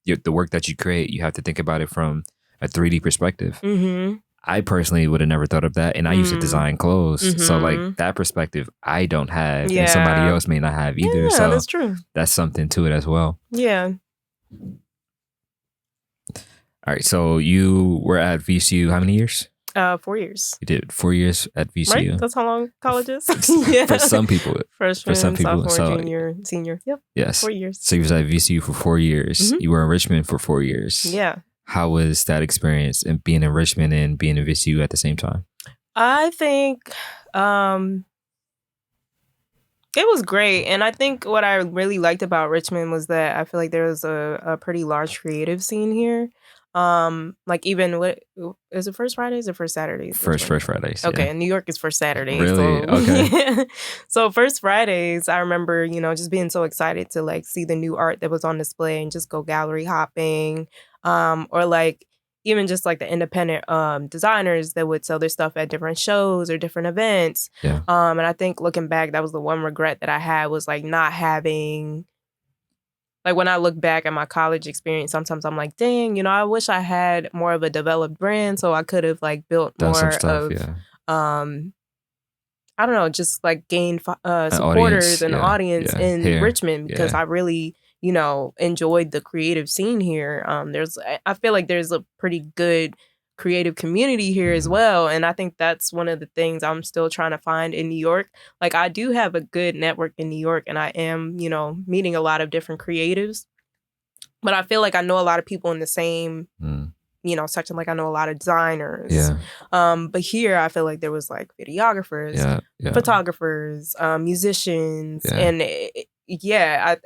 that you create, you have to think about it from a 3D perspective. I personally would have never thought of that, and I used to design clothes, so like that perspective I don't have, and somebody else may not have either. Yeah, so that's true. That's something to it as well. Yeah. All right, so you were at VCU how many years? 4 years. You did 4 years at VCU. Right? That's how long college is? For some people. Freshman, sophomore, junior, senior. Yep. Yes. 4 years. So you was at VCU for 4 years. You were in Richmond for 4 years. Yeah. How was that experience and being in Richmond and being in VCU at the same time? I think it It was great. And I think what I really liked about Richmond was that I feel like there was a pretty large creative scene here. Like even what is it, First Fridays or First Saturdays? First Fridays. Okay, Yeah. and New York is First Saturdays. Really? So Okay. so First Fridays, I remember, just being so excited to like see the new art that was on display and just go gallery hopping. Or like even just like the independent designers that would sell their stuff at different shows or different events. Yeah. And I think looking back, that was the one regret that I had, was like not having, like when I look back at my college experience, sometimes I'm like, dang, I wish I had more of a developed brand so I could have like built Done some more stuff. of, Yeah. I don't know, just like gained An supporters and yeah, audience yeah, in here. Richmond, because Yeah. I really, enjoyed the creative scene here. I feel like there's a pretty good creative community here as Mhm. well. And I think that's one of the things I'm still trying to find in New York. Like I do have a good network in New York, and I am, meeting a lot of different creatives. But I feel like I know a lot of people in the same, Mm. section. Like I know a lot of designers. Yeah. But here I feel like there was like videographers, Yeah. Yeah. photographers, musicians, Yeah. and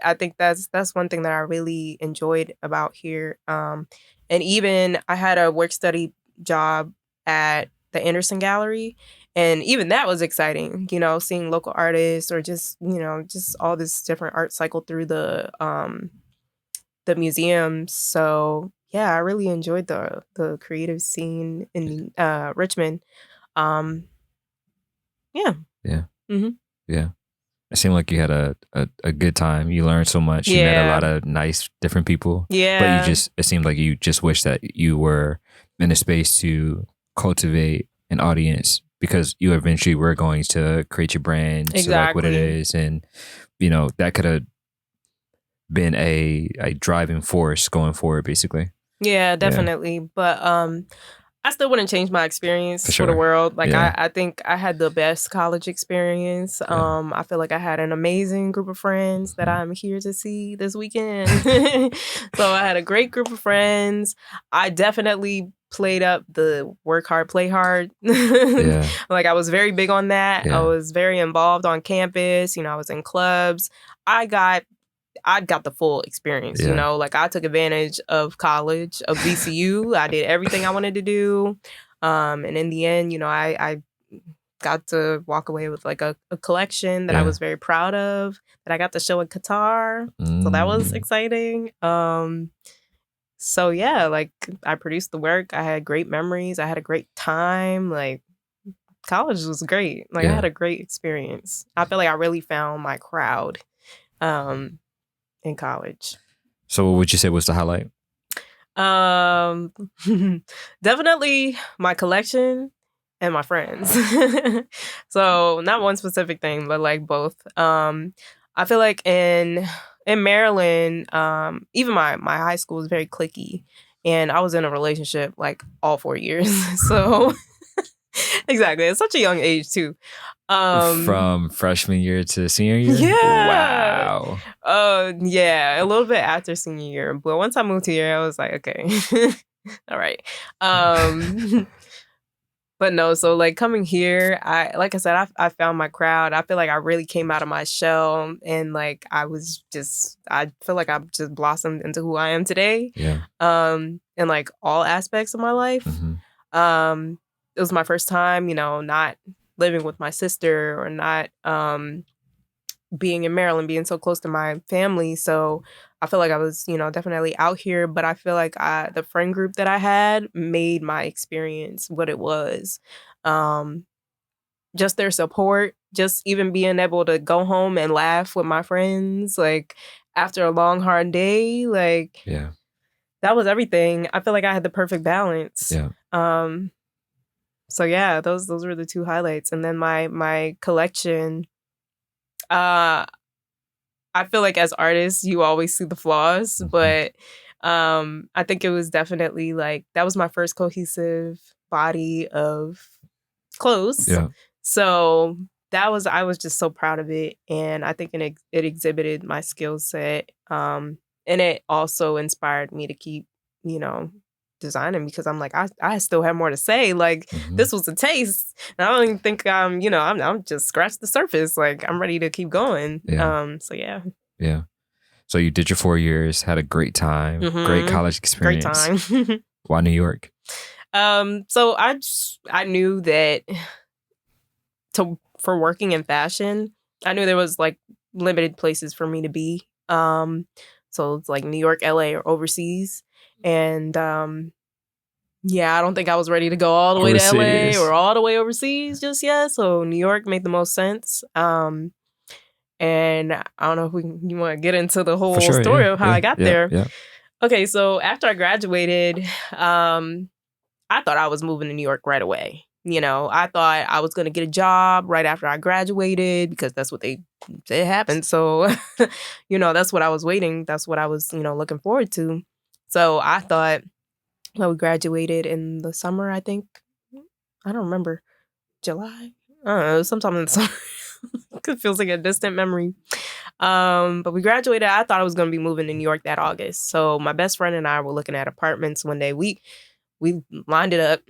I think that's one thing that I really enjoyed about here. And even I had a work study job at the Anderson Gallery, and even that was exciting. Seeing local artists, or just just all this different art cycle through the museums. So yeah, I really enjoyed the creative scene in Richmond. Um, yeah. Yeah. hmm Yeah. It seemed like you had a good time. You learned so much. You met a lot of nice different people. Yeah. But it seemed like you just wish that you were in a space to cultivate an audience, because you eventually were going to create your brand, select what it Exactly. is. And, that could have been a driving force going forward, basically. Yeah, definitely. But I still wouldn't change my experience For for the sure. world. Like Yeah. I think I had the best college experience. Yeah. I feel like I had an amazing group of friends that Mhm. I'm here to see this weekend. So I had a great group of friends. I definitely played up the work hard, play hard. Yeah. Like I was very big on that. I Yeah. was very involved on campus. I was in clubs. I got the full experience, Yeah. like I took advantage of college, of VCU. I did everything I wanted to do. And in the end, I got to walk away with like a collection that I Yeah. was very proud of, that I got to show in Qatar. So that was exciting. So yeah, like I produced the work. I had great memories. I had a great time. Like college was great. Like I had a great experience. I feel like I really found my crowd. In college. So what would you say was the highlight? Definitely my collection and my friends. So not one specific thing, but like both. I feel like in Maryland, even my high school was very cliquey, and I was in a relationship like all 4 years. So exactly, at such a young age too. From freshman year to senior year? Yeah. Wow. Yeah, a little bit after senior year. But once I moved here, I was like, okay. All right. But no, so like coming here, like I said, I found my crowd. I feel like I really came out of my shell, and like I feel like I've just blossomed into who I am today. Yeah. In like all aspects of my life. Mhm. It was my first time, not living with my sister, or not being in Maryland, being so close to my family. So I feel like I was, definitely out here, but I feel like the friend group that I had made my experience what it was. Just their support, just even being able to go home and laugh with my friends, like after a long, hard day, like that was everything. I feel like I had the perfect balance. Yeah. So yeah, those were the two highlights. And then my collection, I feel like as artists, you always see the flaws, but I think it was definitely like that was my first cohesive body of clothes. Yeah. So I was just so proud of it, and I think it exhibited my skill set, and it also inspired me to keep, designing because I'm like, I still have more to say. Like, this was a taste. And I don't even think I'm just scratched the surface. Like, I'm ready to keep going. Yeah. So yeah. Yeah. So you did your 4 years, had a great time, great college Great experience. time. Why New York? So I knew that for working in fashion, I knew there was like limited places for me to be. So it's like New York, LA, or overseas. And yeah, I don't think I was ready to go all the way to LA or all the way overseas just yet. So New York made the most sense. And I don't know if you want to get into the whole story of how I got there. Yeah. Okay, so after I graduated, I thought I was moving to New York right away. I thought I was going to get a job right after I graduated because that's what they said happened. So, that's what I was waiting. That's what I was, looking forward to. So I thought, well, we graduated in the summer, I think. I don't remember. July? I don't know, sometime in the summer. It feels like a distant memory. But we graduated. I thought I was going to be moving to New York that August. So my best friend and I were looking at apartments one day. We lined it up.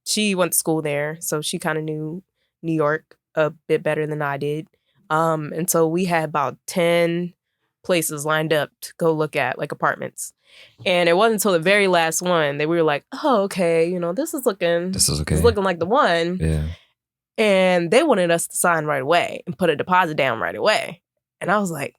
She went to school there, so she kind of knew New York a bit better than I did. And so we had about 10 places lined up to go look at, like apartments. And it wasn't until the very last one that we were like, oh, okay, this is looking like the one. Yeah. And they wanted us to sign right away and put a deposit down right away. And I was like,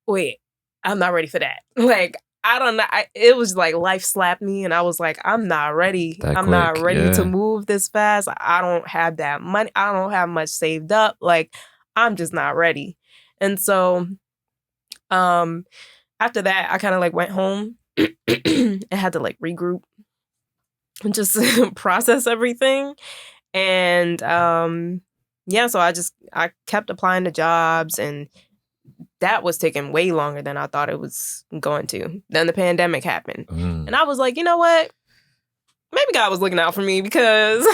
wait, I'm not ready for that. Like, I don't know. It was like life slapped me, and I was like, I'm not ready. I'm not ready to move this fast. I don't have that money. I don't have much saved up. Like, I'm just not ready. And so, after that, I kind of like went home and had to like regroup and just process everything. And yeah, so I kept applying to jobs, and that was taking way longer than I thought it was going to. Then the pandemic happened. And I was like, you know what? Maybe God was looking out for me because,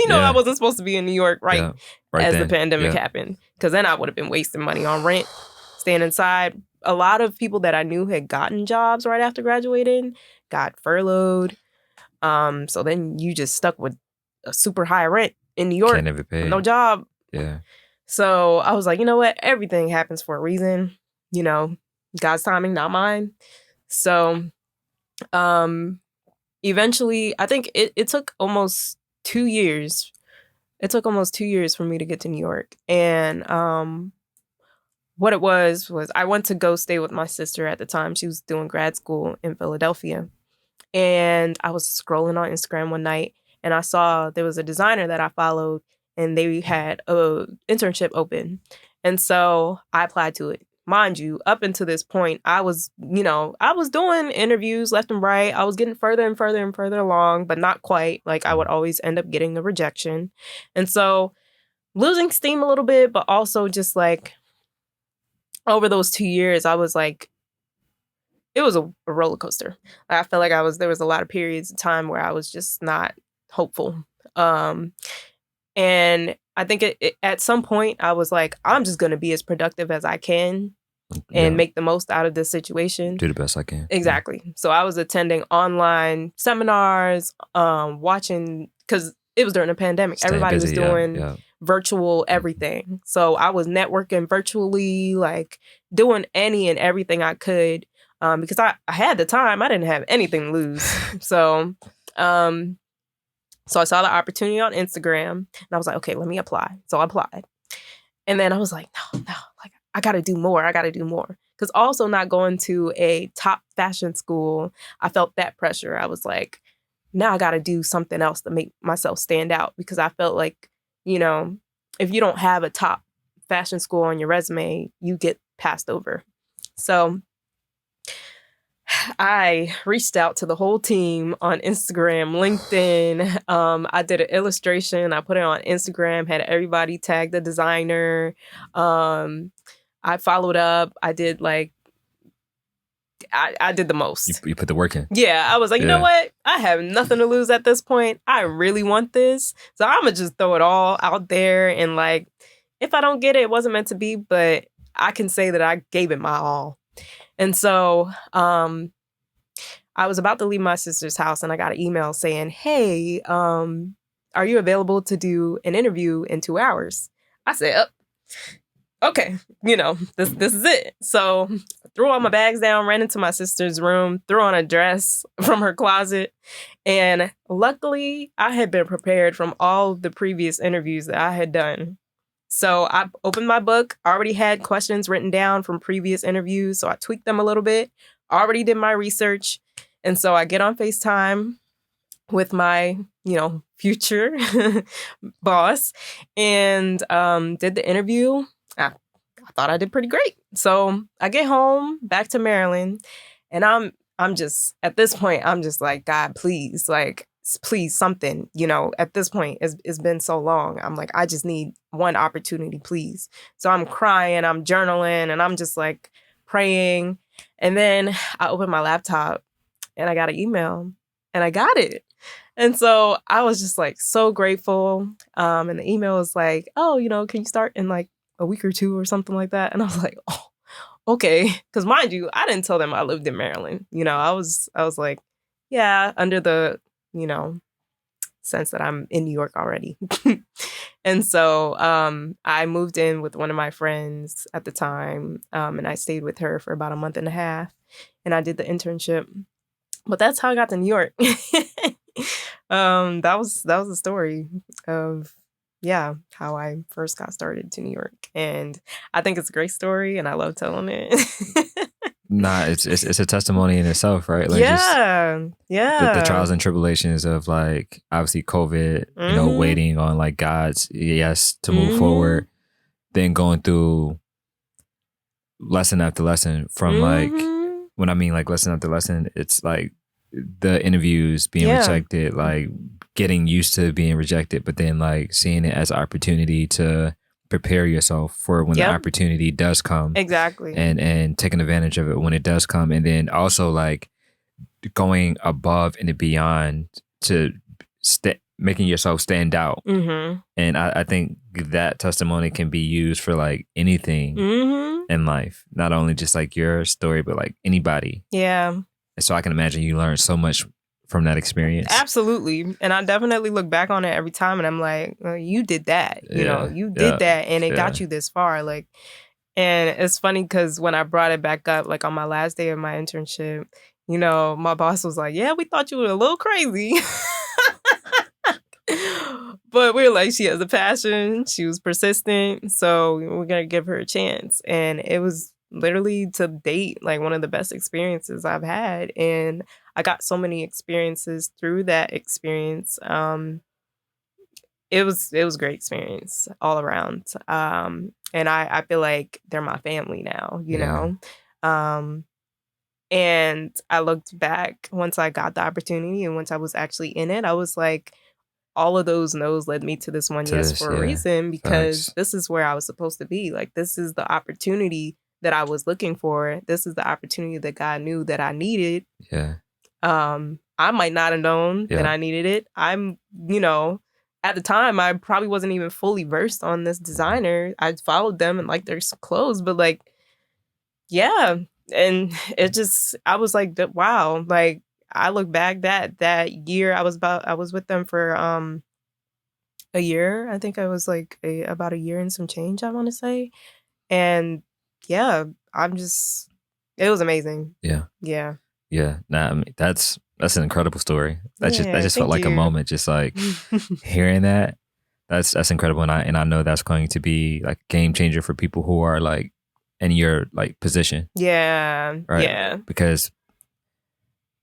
I wasn't supposed to be in New York right as the pandemic happened. Because then I would have been wasting money on rent, staying inside. A lot of people that I knew had gotten jobs right after graduating got furloughed. So then you just stuck with a super high rent in New York. Can't ever pay. No job. Yeah. So I was like, you know what? Everything happens for a reason. God's timing, not mine. So eventually, I think it took almost 2 years. It took almost 2 years for me to get to New York. And what it was I went to go stay with my sister at the time. She was doing grad school in Philadelphia. And I was scrolling on Instagram one night, and I saw there was a designer that I followed, and they had a internship open. And so I applied to it. Mind you, up until this point, I was doing interviews left and right. I was getting further and further and further along, but not quite. Like, I would always end up getting a rejection. And so losing steam a little bit, but also just like over those 2 years, I was like, it was a roller coaster. I felt like there was a lot of periods of time where I was just not hopeful. And I think at some point I was like, I'm just going to be as productive as I can and make the most out of this situation. Do the best I can. Exactly. Yeah. So I was attending online seminars, watching, because it was during the pandemic. Everybody was doing virtual everything. So I was networking virtually, like doing any and everything I could. Because I had the time. I didn't have anything to lose. So I saw the opportunity on Instagram, and I was like, okay, let me apply. So I applied. And then I was like, no, like, I got to do more. Because also not going to a top fashion school, I felt that pressure. I was like, now I got to do something else to make myself stand out. Because I felt like, if you don't have a top fashion school on your resume, you get passed over. So I reached out to the whole team on Instagram, LinkedIn. I did an illustration. I put it on Instagram, had everybody tag the designer. I followed up. I did I did the most. You put the work in. Yeah. I was like, you know what? I have nothing to lose at this point. I really want this. So I'm going to just throw it all out there. And like, if I don't get it, it wasn't meant to be, but I can say that I gave it my all. And so I was about to leave my sister's house and I got an email saying, hey, are you available to do an interview in 2 hours? I said, okay, this is it. So I threw all my bags down, ran into my sister's room, threw on a dress from her closet. And luckily, I had been prepared from all the previous interviews that I had done. So I opened my book, already had questions written down from previous interviews. So I tweaked them a little bit, already did my research. And so I get on FaceTime with my, future boss and did the interview. I thought I did pretty great. So I get home back to Maryland and I'm just, at this point, I'm just like, God, please, please something, at this point, it's been so long. I'm like, I just need one opportunity, please. So I'm crying, I'm journaling, and I'm just like praying. And then I opened my laptop and I got an email and I got it. And so I was just like so grateful. And the email was like, oh, can you start in like a week or two or something like that? And I was like, oh, okay. Because mind you, I didn't tell them I lived in Maryland. I was like, yeah, under the, sense that I'm in New York already. And so I moved in with one of my friends at the time. And I stayed with her for about a month and a half. And I did the internship. But that's how I got to New York. That was the story of how I first got started to New York, and I think it's a great story, and I love telling it. Nah, it's a testimony in itself, right? Like the trials and tribulations of like obviously COVID, waiting on like God's yes to move forward, then going through lesson after lesson from like when I mean like lesson after lesson, it's like the interviews being rejected, like getting used to being rejected, but then like seeing it as an opportunity to prepare yourself for when the opportunity does come. Exactly. And taking advantage of it when it does come. And then also like going above and beyond to making yourself stand out. And I think that testimony can be used for like anything in life, not only just like your story, but like anybody. Yeah. So I can imagine you learned so much from that experience. Absolutely. And I definitely look back on it every time and I'm like, well, you did that. You did that and it got you this far. Like, and it's funny because when I brought it back up, like on my last day of my internship, my boss was like, yeah, we thought you were a little crazy. But we were like, she has a passion. She was persistent. So we're going to give her a chance. And it was literally to date like one of the best experiences I've had, and I got so many experiences through that experience. It was a great experience all around, and I feel like they're my family now, and I looked back once I got the opportunity and once I was actually in it, I was like, all of those no's led me to this one yes for a reason, because this is where I was supposed to be. Like, this is the opportunity that I was looking for. This is the opportunity that God knew that I needed. Yeah. I might not have known that I needed it. I'm, at the time, I probably wasn't even fully versed on this designer. I followed them and liked their clothes, but like, yeah. And it just, I was like, wow. Like, I look back that year, I was with them for a year. I think I was like about a year and some change, I want to say. And yeah, it was amazing. Yeah. Yeah. Yeah. Nah, I mean, that's an incredible story. That just felt like a moment, just like hearing that. That's incredible. And I know that's going to be like a game changer for people who are like in your like position. Yeah. Right. Yeah. Because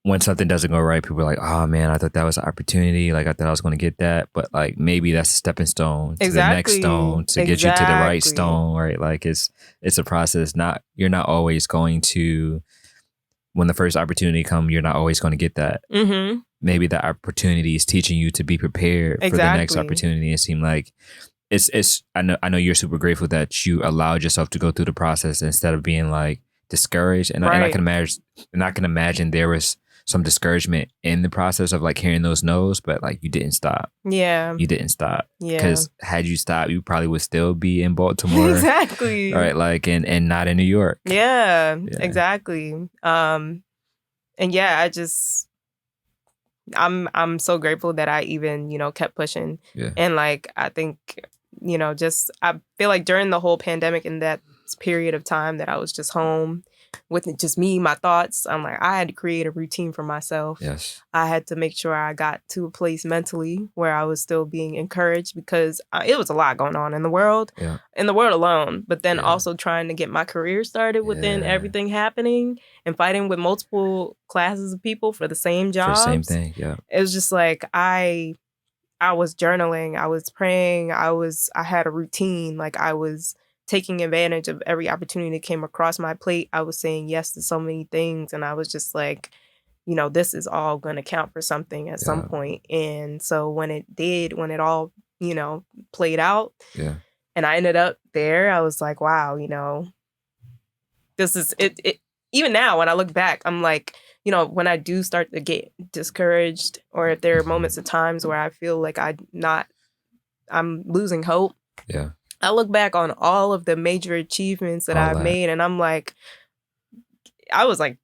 when something doesn't go right, people are like, oh man, I thought that was an opportunity. Like I thought I was going to get that. But like maybe that's a stepping stone to the next stone to get you to the right stone, right? Like it's a process. You're not always going to, when the first opportunity comes, you're not always going to get that. Maybe the opportunity is teaching you to be prepared for the next opportunity. It seemed like I know you're super grateful that you allowed yourself to go through the process instead of being like discouraged. And I can imagine there was some discouragement in the process of like hearing those no's, but like you didn't stop. Yeah. You didn't stop. Yeah. Because had you stopped, you probably would still be in Baltimore. Exactly. Right. Like, and not in New York. Yeah. Exactly. And yeah, I'm so grateful that I even, kept pushing. Yeah. And like, I think, just I feel like during the whole pandemic and that period of time that I was just home with just me, my thoughts, I'm like, I had to create a routine for myself. Yes. I had to make sure I got to a place mentally where I was still being encouraged because it was a lot going on in the world, alone, but then also trying to get my career started within everything happening and fighting with multiple classes of people for the same jobs. For the same thing, yeah. It was just like I was journaling, I was praying, I had a routine, like I was taking advantage of every opportunity that came across my plate. I was saying yes to so many things, and I was just like, this is all going to count for something at some point. And so when it all, played out, and I ended up there, I was like, wow, this is it. Even now, when I look back, I'm like, when I do start to get discouraged, or if there are moments of times where I feel like I'm losing hope. Yeah. I look back on all of the major achievements that I've made, and I'm like, I was like,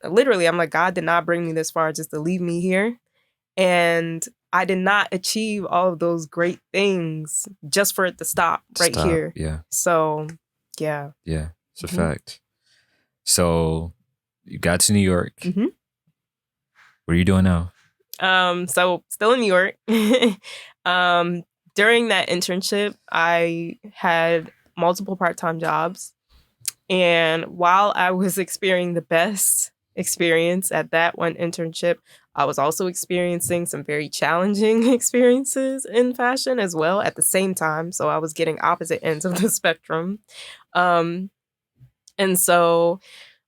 literally, I'm like, God did not bring me this far just to leave me here. And I did not achieve all of those great things just for it to stop here. Yeah. So, yeah. Yeah, it's a fact. So you got to New York. Mm-hmm. What are you doing now? So still in New York. During that internship, I had multiple part-time jobs. And while I was experiencing the best experience at that one internship, I was also experiencing some very challenging experiences in fashion as well at the same time. So I was getting opposite ends of the spectrum. And so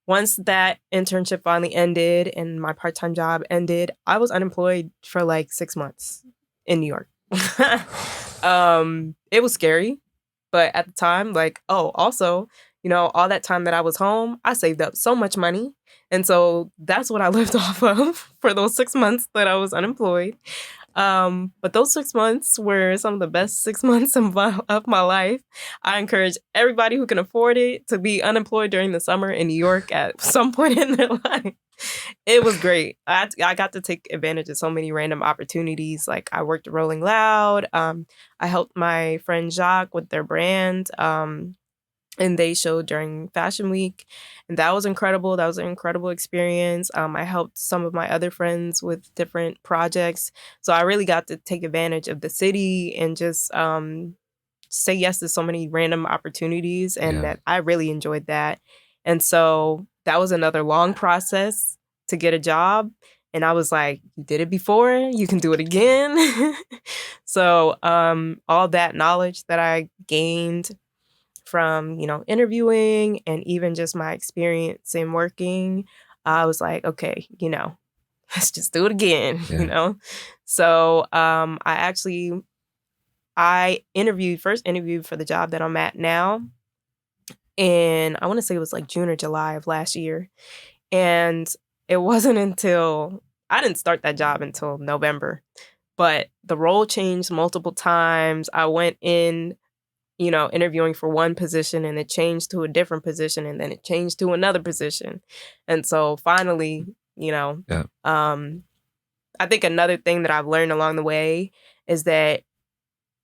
once that internship finally ended and my part-time job ended, I was unemployed for like 6 months in New York. It was scary, but at the time, like, also, all that time that I was home, I saved up so much money. And so that's what I lived off of for those 6 months that I was unemployed. But those 6 months were some of the best 6 months of my life. I encourage everybody who can afford it to be unemployed during the summer in New York at some point in their life. It was great. I got to take advantage of so many random opportunities. Like I worked at Rolling Loud. I helped my friend Jacques with their brand. And they showed during Fashion Week. And that was incredible. That was an incredible experience. I helped some of my other friends with different projects. So I really got to take advantage of the city and just say yes to so many random opportunities. And that I really enjoyed that. And so that was another long process to get a job. And I was like, you did it before, you can do it again. So all that knowledge that I gained from, interviewing and even just my experience in working, I was like, okay, let's just do it again, So I first interviewed for the job that I'm at now. And I want to say it was like June or July of last year. And it wasn't until I didn't start that job until November, but the role changed multiple times. I went in, interviewing for one position and it changed to a different position and then it changed to another position. And so finally, I think another thing that I've learned along the way is that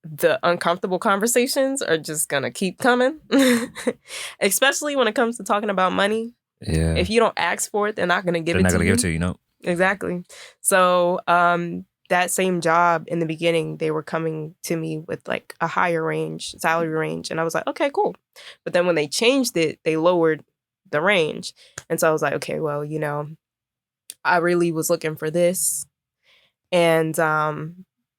the uncomfortable conversations are just going to keep coming, especially when it comes to talking about money. Yeah. If you don't ask for it, they're not going to give it to you. They're not going to give it to you, Exactly. So that same job in the beginning, they were coming to me with like a higher salary range. And I was like, okay, cool. But then when they changed it, they lowered the range. And so I was like, okay, well, I really was looking for this. And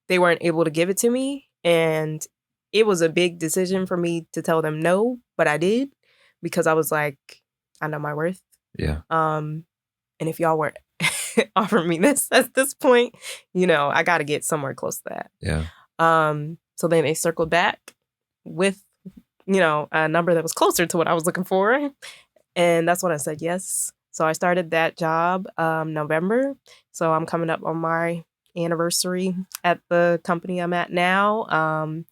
they weren't able to give it to me. And it was a big decision for me to tell them no, but I did because I was like, I know my worth. Yeah. And if y'all were offering me this at this point, I got to get somewhere close to that. Yeah. So then they circled back with, a number that was closer to what I was looking for. And that's when I said yes. So I started that job November. So I'm coming up on my anniversary at the company I'm at now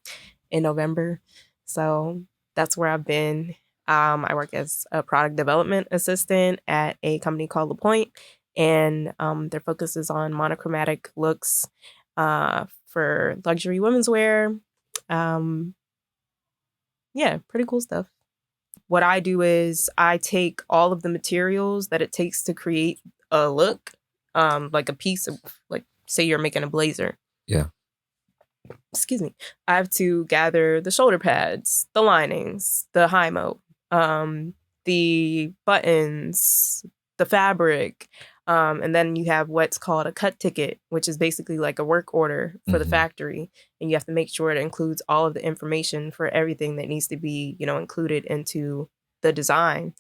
in November. So that's where I've been. I work as a product development assistant at a company called LaPointe. and their focus is on monochromatic looks for luxury women's wear. Yeah, pretty cool stuff. What I do is I take all of the materials that it takes to create a look, like a piece of, like, say you're making a blazer. Yeah. Excuse me. I have to gather the shoulder pads, the linings, the high-mo, the buttons, the fabric, and then you have what's called a cut ticket, which is basically like a work order for the factory, and you have to make sure it includes all of the information for everything that needs to be, included into the design.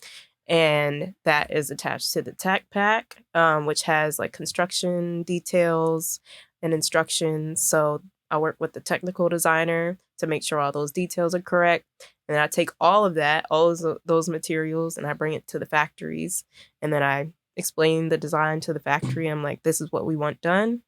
And that is attached to the tech pack, which has like construction details and instructions. So I work with the technical designer to make sure all those details are correct. And then I take all of that, all of those materials, and I bring it to the factories. And then I explain the design to the factory. I'm like, this is what we want done.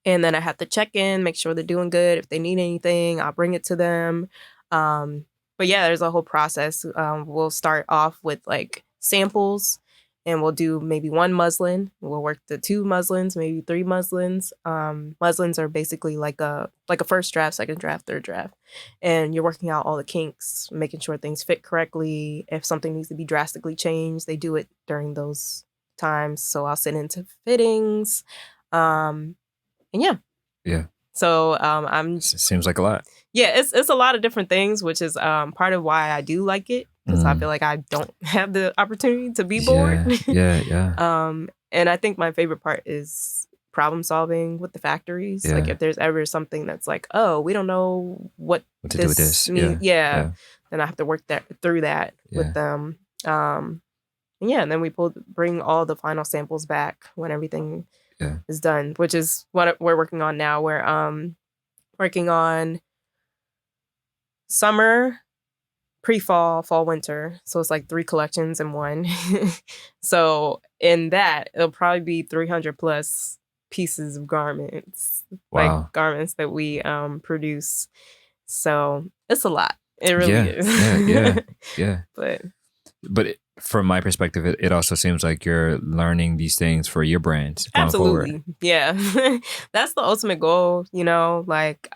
And then I have to check in, make sure they're doing good. If they need anything, I'll bring it to them. But yeah, there's a whole process. We'll start off with like samples, and we'll do maybe one muslin. We'll work the 2 muslins, maybe 3 muslins. Muslins are basically like a first draft, second draft, third draft. And you're working out all the kinks, making sure things fit correctly. If something needs to be drastically changed, they do it during those times. So I'll sit into fittings. And yeah. Yeah. So Seems like a lot. Yeah, it's a lot of different things, which is part of why I do like it, because I feel like I don't have the opportunity to be bored. Yeah. And I think my favorite part is problem solving with the factories. Yeah. Like if there's ever something that's like, oh, we don't know what to do with this means. Yeah. Then I have to work through that with them. And then we bring all the final samples back when everything is done, which is what we're working on now. We're working on summer, pre-fall, fall, winter. So it's like 3 collections in one. So in that, it'll probably be 300 plus pieces of garments, like garments that we produce. So it's a lot. It really is. Yeah. But from my perspective, it also seems like you're learning these things for your brand going Absolutely. forward. Yeah. That's the ultimate goal, like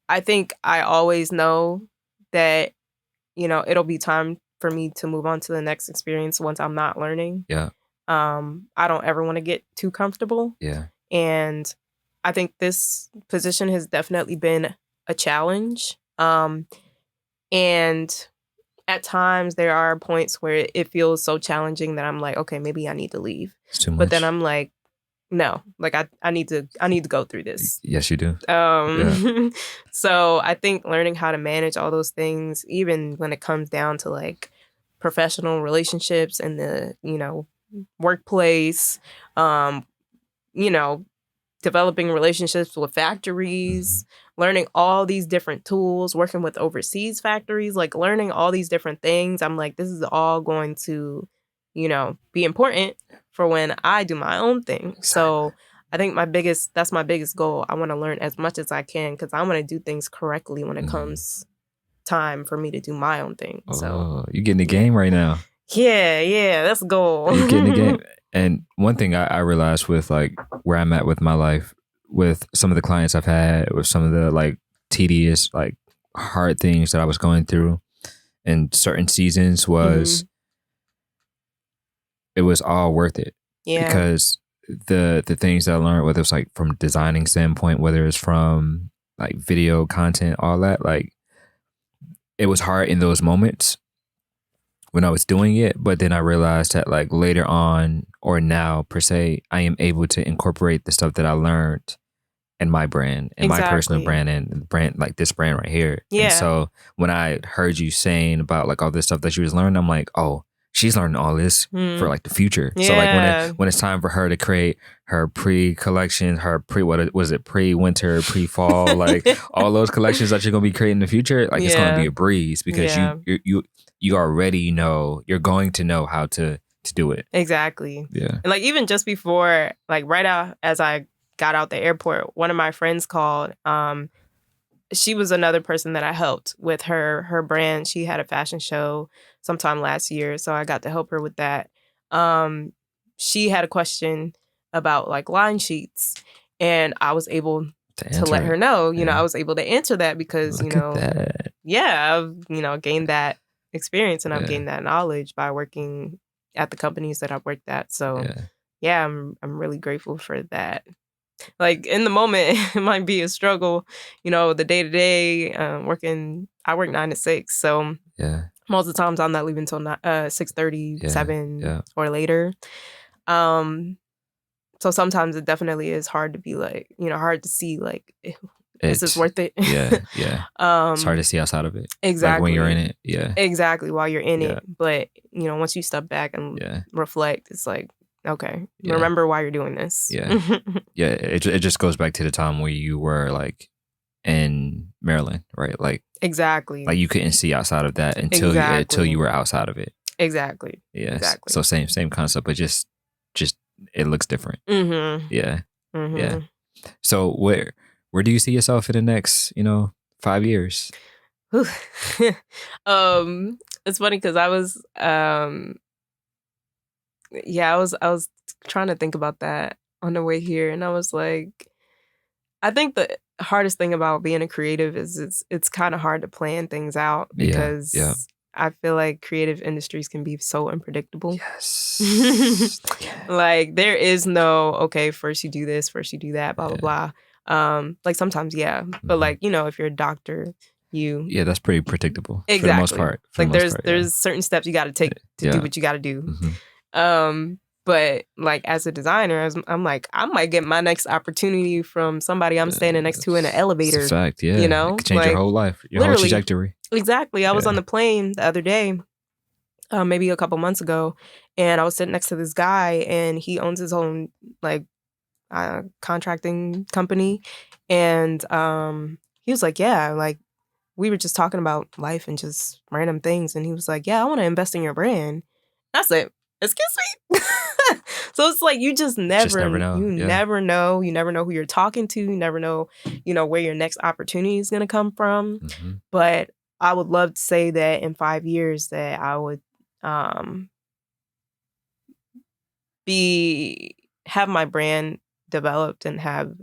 I think I always know that, it'll be time for me to move on to the next experience once I'm not learning. Yeah. I don't ever want to get too comfortable. Yeah. And I think this position has definitely been a challenge. And at times there are points where it feels so challenging that I'm like, okay, maybe I need to leave. It's too much. But then I'm like, no, like I need to go through this. Yes, you do. So I think learning how to manage all those things, even when it comes down to like professional relationships and the, workplace, developing relationships with factories, learning all these different tools, working with overseas factories, like learning all these different things. I'm like, this is all going to, be important for when I do my own thing. Exactly. So I think that's my biggest goal. I want to learn as much as I can because I want to do things correctly when it comes time for me to do my own thing. So you're getting the game right now. Yeah, that's the goal. You're getting the game. And one thing I realized with like where I'm at with my life, with some of the clients I've had, with some of the like tedious, like hard things that I was going through in certain seasons was, it was all worth it. Yeah. Because the things that I learned, whether it's like from designing standpoint, whether it's from like video content, all that, like it was hard in those moments when I was doing it. But then I realized that like later on or now per se, I am able to incorporate the stuff that I learned in my brand and my personal brand and brand, like this brand right here. Yeah. And so when I heard you saying about like all this stuff that she was learning, I'm like, oh, she's learning all this for like the future. Yeah. So like when it's time for her to create her pre-collection, her pre-winter, pre-fall, like all those collections that you're gonna be creating in the future, like it's gonna be a breeze because you already know, you're going to know how to do it. Exactly. Yeah. And like even just before, like right out as I got out the airport, one of my friends called. She was another person that I helped with her brand. She had a fashion show sometime last year, so I got to help her with that. she had a question about like line sheets, and I was able to let her know, you know, I was able to answer that because, Look you know, at that. yeah, I've, you know, gained that experience and I've gained that knowledge by working at the companies that I've worked at. So yeah, I'm really grateful for that. Like in the moment, it might be a struggle, you know, the day to day working. I work 9 to 6, so most of the times I'm not leaving until 6:30, 7 or later. So sometimes it definitely is hard to be like, you know, hard to see like, is this worth it? It's hard to see outside of it. Exactly. Like when you're in it. Yeah. Exactly, while you're in it. But, you know, once you step back and reflect, it's like, okay, remember why you're doing this. It just goes back to the time where you were like in Maryland, right? Like exactly. Like you couldn't see outside of that until you were outside of it. Exactly. Yeah. Exactly. So same concept, but just it looks different. Mm-hmm. Yeah. Mm-hmm. Yeah. So where do you see yourself in the next, 5 years? It's funny because I was I was trying to think about that on the way here, and I was like, I think the hardest thing about being a creative is it's kind of hard to plan things out because I feel like creative industries can be so unpredictable. Yes. Like there is no, okay, first you do this, first you do that, blah, blah, blah. Like sometimes, but like, you know, if you're a doctor, that's pretty predictable. Exactly. For the most part. Like there's certain steps you got to take to do what you got to do. Mm-hmm. But like as a designer, I'm like, I might get my next opportunity from somebody I'm standing next to in an elevator. It's a fact, yeah. You know, it could change your whole life, your whole trajectory. Exactly. I was on the plane the other day, maybe a couple months ago, and I was sitting next to this guy, and he owns his own like contracting company, and he was like, yeah, like we were just talking about life and just random things, and he was like, yeah, I want to invest in your brand. I said, excuse me. So it's like you just never know. You never know. You never know who you're talking to. You never know, you know, where your next opportunity is going to come from. Mm-hmm. But I would love to say that in 5 years that I would have my brand developed and have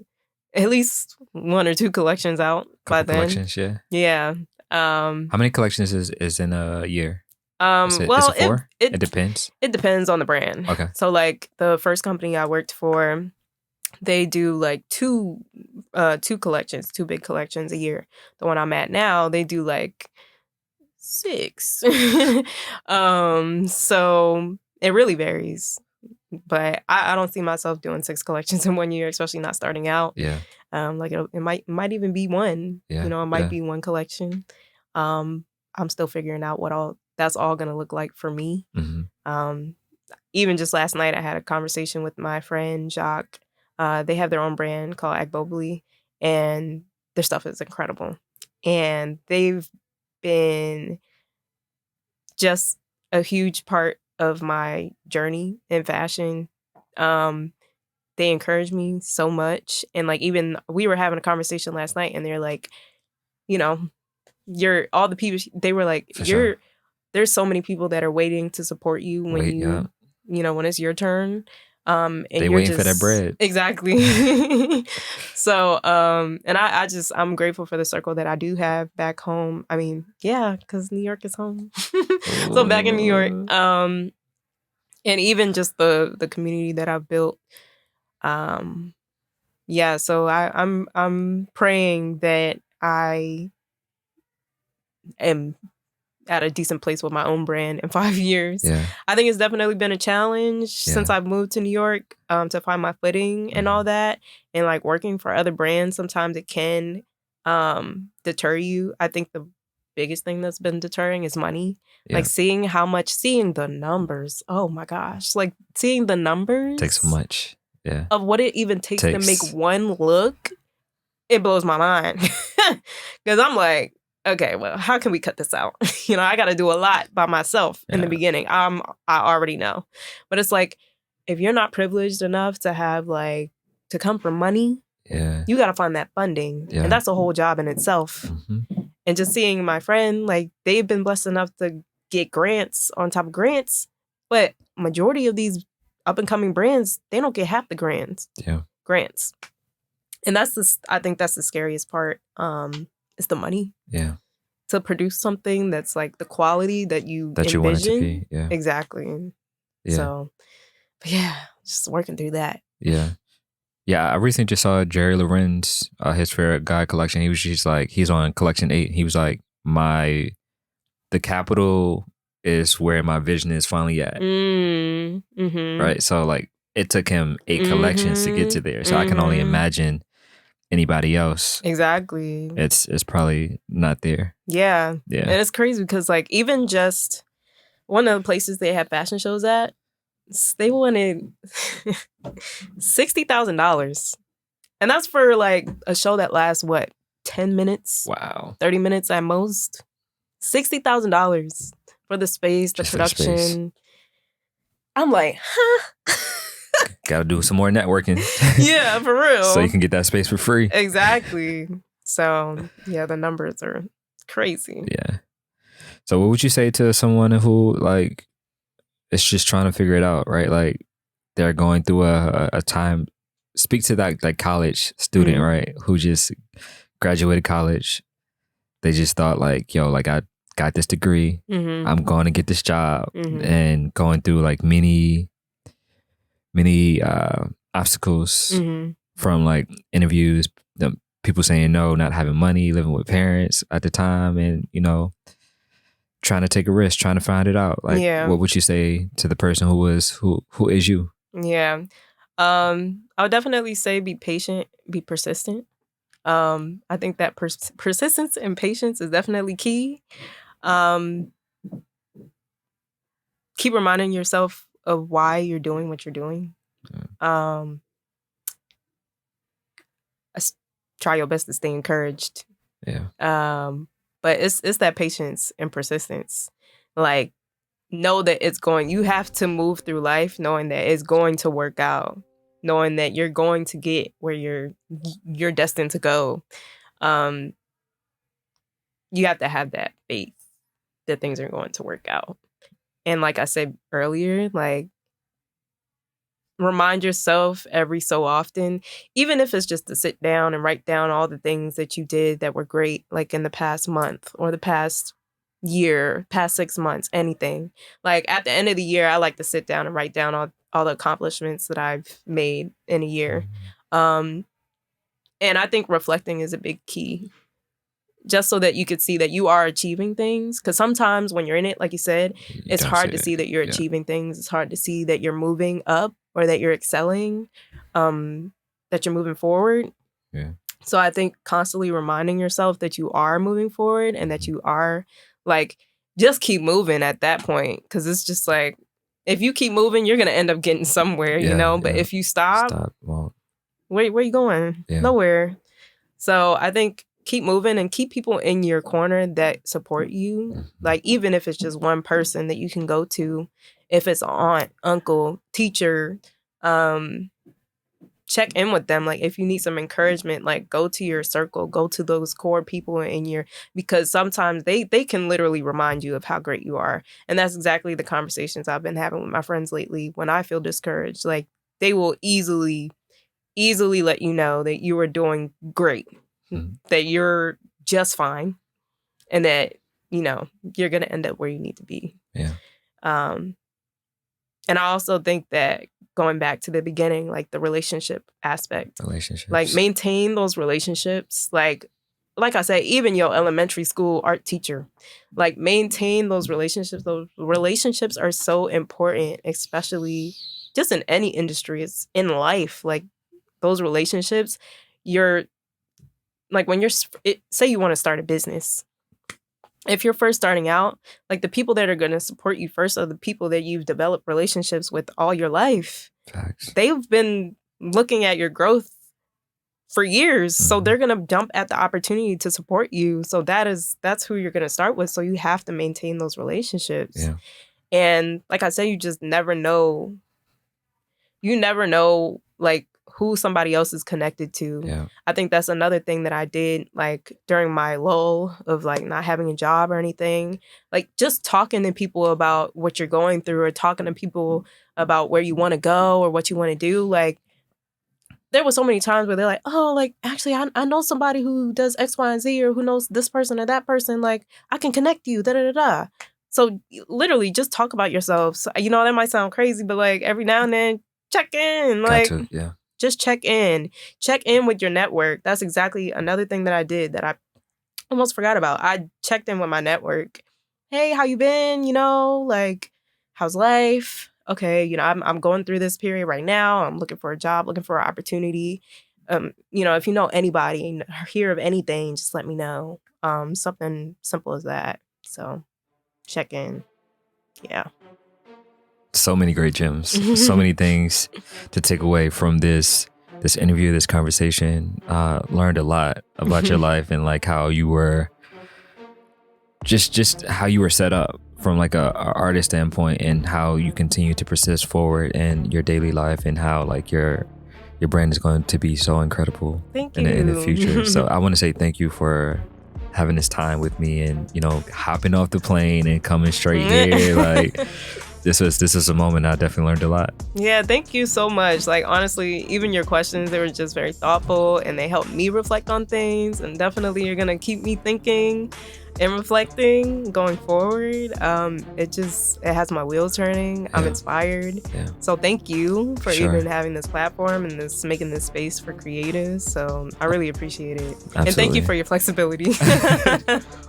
at least 1 or 2 collections out by then. Collections, yeah. How many collections is in a year? Well, is it 4? It depends. It depends on the brand. Okay. So like the first company I worked for, they do like 2 collections, 2 big collections a year. The one I'm at now, they do like 6. So it really varies. But I don't see myself doing 6 collections in 1 year, especially not starting out. Yeah. Like it might even be 1. Yeah. You know, it might be 1 collection. I'm still figuring out what that's all gonna look like for me. Mm-hmm. Even just last night, I had a conversation with my friend Jacques. They have their own brand called Agbobly, and their stuff is incredible. And they've been just a huge part of my journey in fashion. They encourage me so much. And like, even we were having a conversation last night, and they're like, you know, all the people, they were like, there's so many people that are waiting to support you when you know, when it's your turn. And they waiting for that bread. Exactly. So, and I'm grateful for the circle that I do have back home. I mean, yeah, because New York is home. So back in New York, and even just the community that I've built. Yeah, so I'm praying that I am at a decent place with my own brand in 5 years. Yeah. I think it's definitely been a challenge since I've moved to New York to find my footing and all that. And like working for other brands, sometimes it can deter you. I think the biggest thing that's been deterring is money. Yeah. Like seeing the numbers. Oh my gosh. Like seeing the numbers. Takes so much. Yeah. Of what it even takes to make one look. It blows my mind. Because I'm like, okay, well, how can we cut this out? You know, I got to do a lot by myself in the beginning. I already know. But it's like, if you're not privileged enough to have like, to come from money, you got to find that funding. Yeah. And that's a whole job in itself. Mm-hmm. And just seeing my friend, like they've been blessed enough to get grants on top of grants. But majority of these up and coming brands, they don't get half the grants. And I think that's the scariest part. Is the money. Yeah. To produce something that's like the quality that you envision. Want it to be. Yeah. Exactly. Yeah. So, but yeah, just working through that. Yeah. Yeah, I recently just saw Jerry Lorenz, his favorite guy collection. He was just like, he's on collection 8. He was like, the capital is where my vision is finally at. Mm-hmm. Right. So like it took him 8 collections to get to there. So I can only imagine anybody else. Exactly. It's probably not there. Yeah. Yeah. And it's crazy because like even just one of the places they have fashion shows at, they wanted $60,000. And that's for like a show that lasts what, 10 minutes? Wow. 30 minutes at most. $60,000 for the space, the production. I'm like, huh? Gotta do some more networking. Yeah, for real. So you can get that space for free. Exactly. So yeah, the numbers are crazy. Yeah. So what would you say to someone who like is just trying to figure it out, right? Like they're going through a time. Speak to that like college student, right? Who just graduated college. They just thought like, yo, like I got this degree. I'm going to get this job, and going through like many obstacles from like interviews, people saying no, not having money, living with parents at the time, and trying to take a risk, trying to find it out. Like, what would you say to the person who is you? Yeah, I would definitely say be patient, be persistent. I think that persistence and patience is definitely key. Keep reminding yourself of why you're doing what you're doing. Try your best to stay encouraged. Yeah. But it's that patience and persistence. Like, know that you have to move through life knowing that it's going to work out, knowing that you're going to get where you're destined to go. You have to have that faith that things are going to work out. And like I said earlier, like, remind yourself every so often, even if it's just to sit down and write down all the things that you did that were great, like in the past month or the past year, past 6 months, anything. Like at the end of the year, I like to sit down and write down all the accomplishments that I've made in a year. And I think reflecting is a big key, just so that you could see that you are achieving things. Because sometimes when you're in it, like you said, it's hard to see that you're achieving things. It's hard to see that you're moving up or that you're excelling, that you're moving forward. Yeah. So I think constantly reminding yourself that you are moving forward and that you are like, just keep moving at that point. Because it's just like, if you keep moving, you're going to end up getting somewhere, But if you stop well, where are you going? Yeah. Nowhere. So I think keep moving and keep people in your corner that support you. Like, even if it's just one person that you can go to, if it's an aunt, uncle, teacher, check in with them. Like, if you need some encouragement, like, go to your circle, go to those core people because sometimes they can literally remind you of how great you are. And that's exactly the conversations I've been having with my friends lately. When I feel discouraged, like, they will easily let you know that you are doing great. That you're just fine, and that you're gonna end up where you need to be. Yeah. And I also think that going back to the beginning, like the relationship aspect, like maintain those relationships. Like I said, even your elementary school art teacher, like maintain those relationships. Those relationships are so important, especially just in any industry. It's in life. Like those relationships, like when say you want to start a business, if you're first starting out, like the people that are going to support you first are the people that you've developed relationships with all your life. Facts. They've been looking at your growth for years. So they're going to jump at the opportunity to support you. So that's who you're going to start with. So you have to maintain those relationships. Yeah. And like I said, you just never know. You never know like who somebody else is connected to. Yeah. I think that's another thing that I did, like, during my lull of, like, not having a job or anything. Like, just talking to people about what you're going through, or talking to people about where you want to go or what you want to do. Like, there were so many times where they're like, oh, like, actually, I know somebody who does X, Y, and Z, or who knows this person or that person. Like, I can connect you, da-da-da-da. So literally just talk about yourselves. You know, that might sound crazy, but, like, every now and then, check in. Like, Yeah. Just check in. Check in with your network. That's exactly another thing that I did that I almost forgot about. I checked in with my network. Hey, how you been? You know, like, how's life? Okay, you know, I'm going through this period right now. I'm looking for a job, looking for an opportunity. You know, if you know anybody, hear of anything, just let me know. Something simple as that. So check in. Yeah. So many great gems, so many things to take away from this interview, this conversation. Learned a lot about your life and like how you were just how you were set up from like a artist standpoint, and how you continue to persist forward in your daily life, and how like your brand is going to be so incredible in the future. So I want to say thank you for having this time with me, and, you know, hopping off the plane and coming straight here. Like, this was a moment I definitely learned a lot. Yeah, thank you so much. Like, honestly, even your questions, they were just very thoughtful, and they helped me reflect on things, and definitely you're gonna keep me thinking and reflecting going forward. It has my wheels turning. Yeah. I'm inspired. Yeah. So thank you for even having this platform and making this space for creatives. So I really appreciate it. Absolutely. And thank you for your flexibility.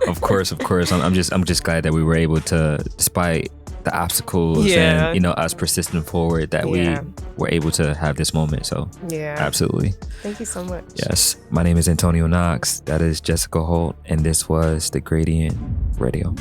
Of course. I'm just glad that we were able to, despite the obstacles and, you know, us persisting forward, that we were able to have this moment. So absolutely. Thank you so much. Yes. My name is Antonio Knoxx. That is Jessica Holt. And this was the Gradient Radio.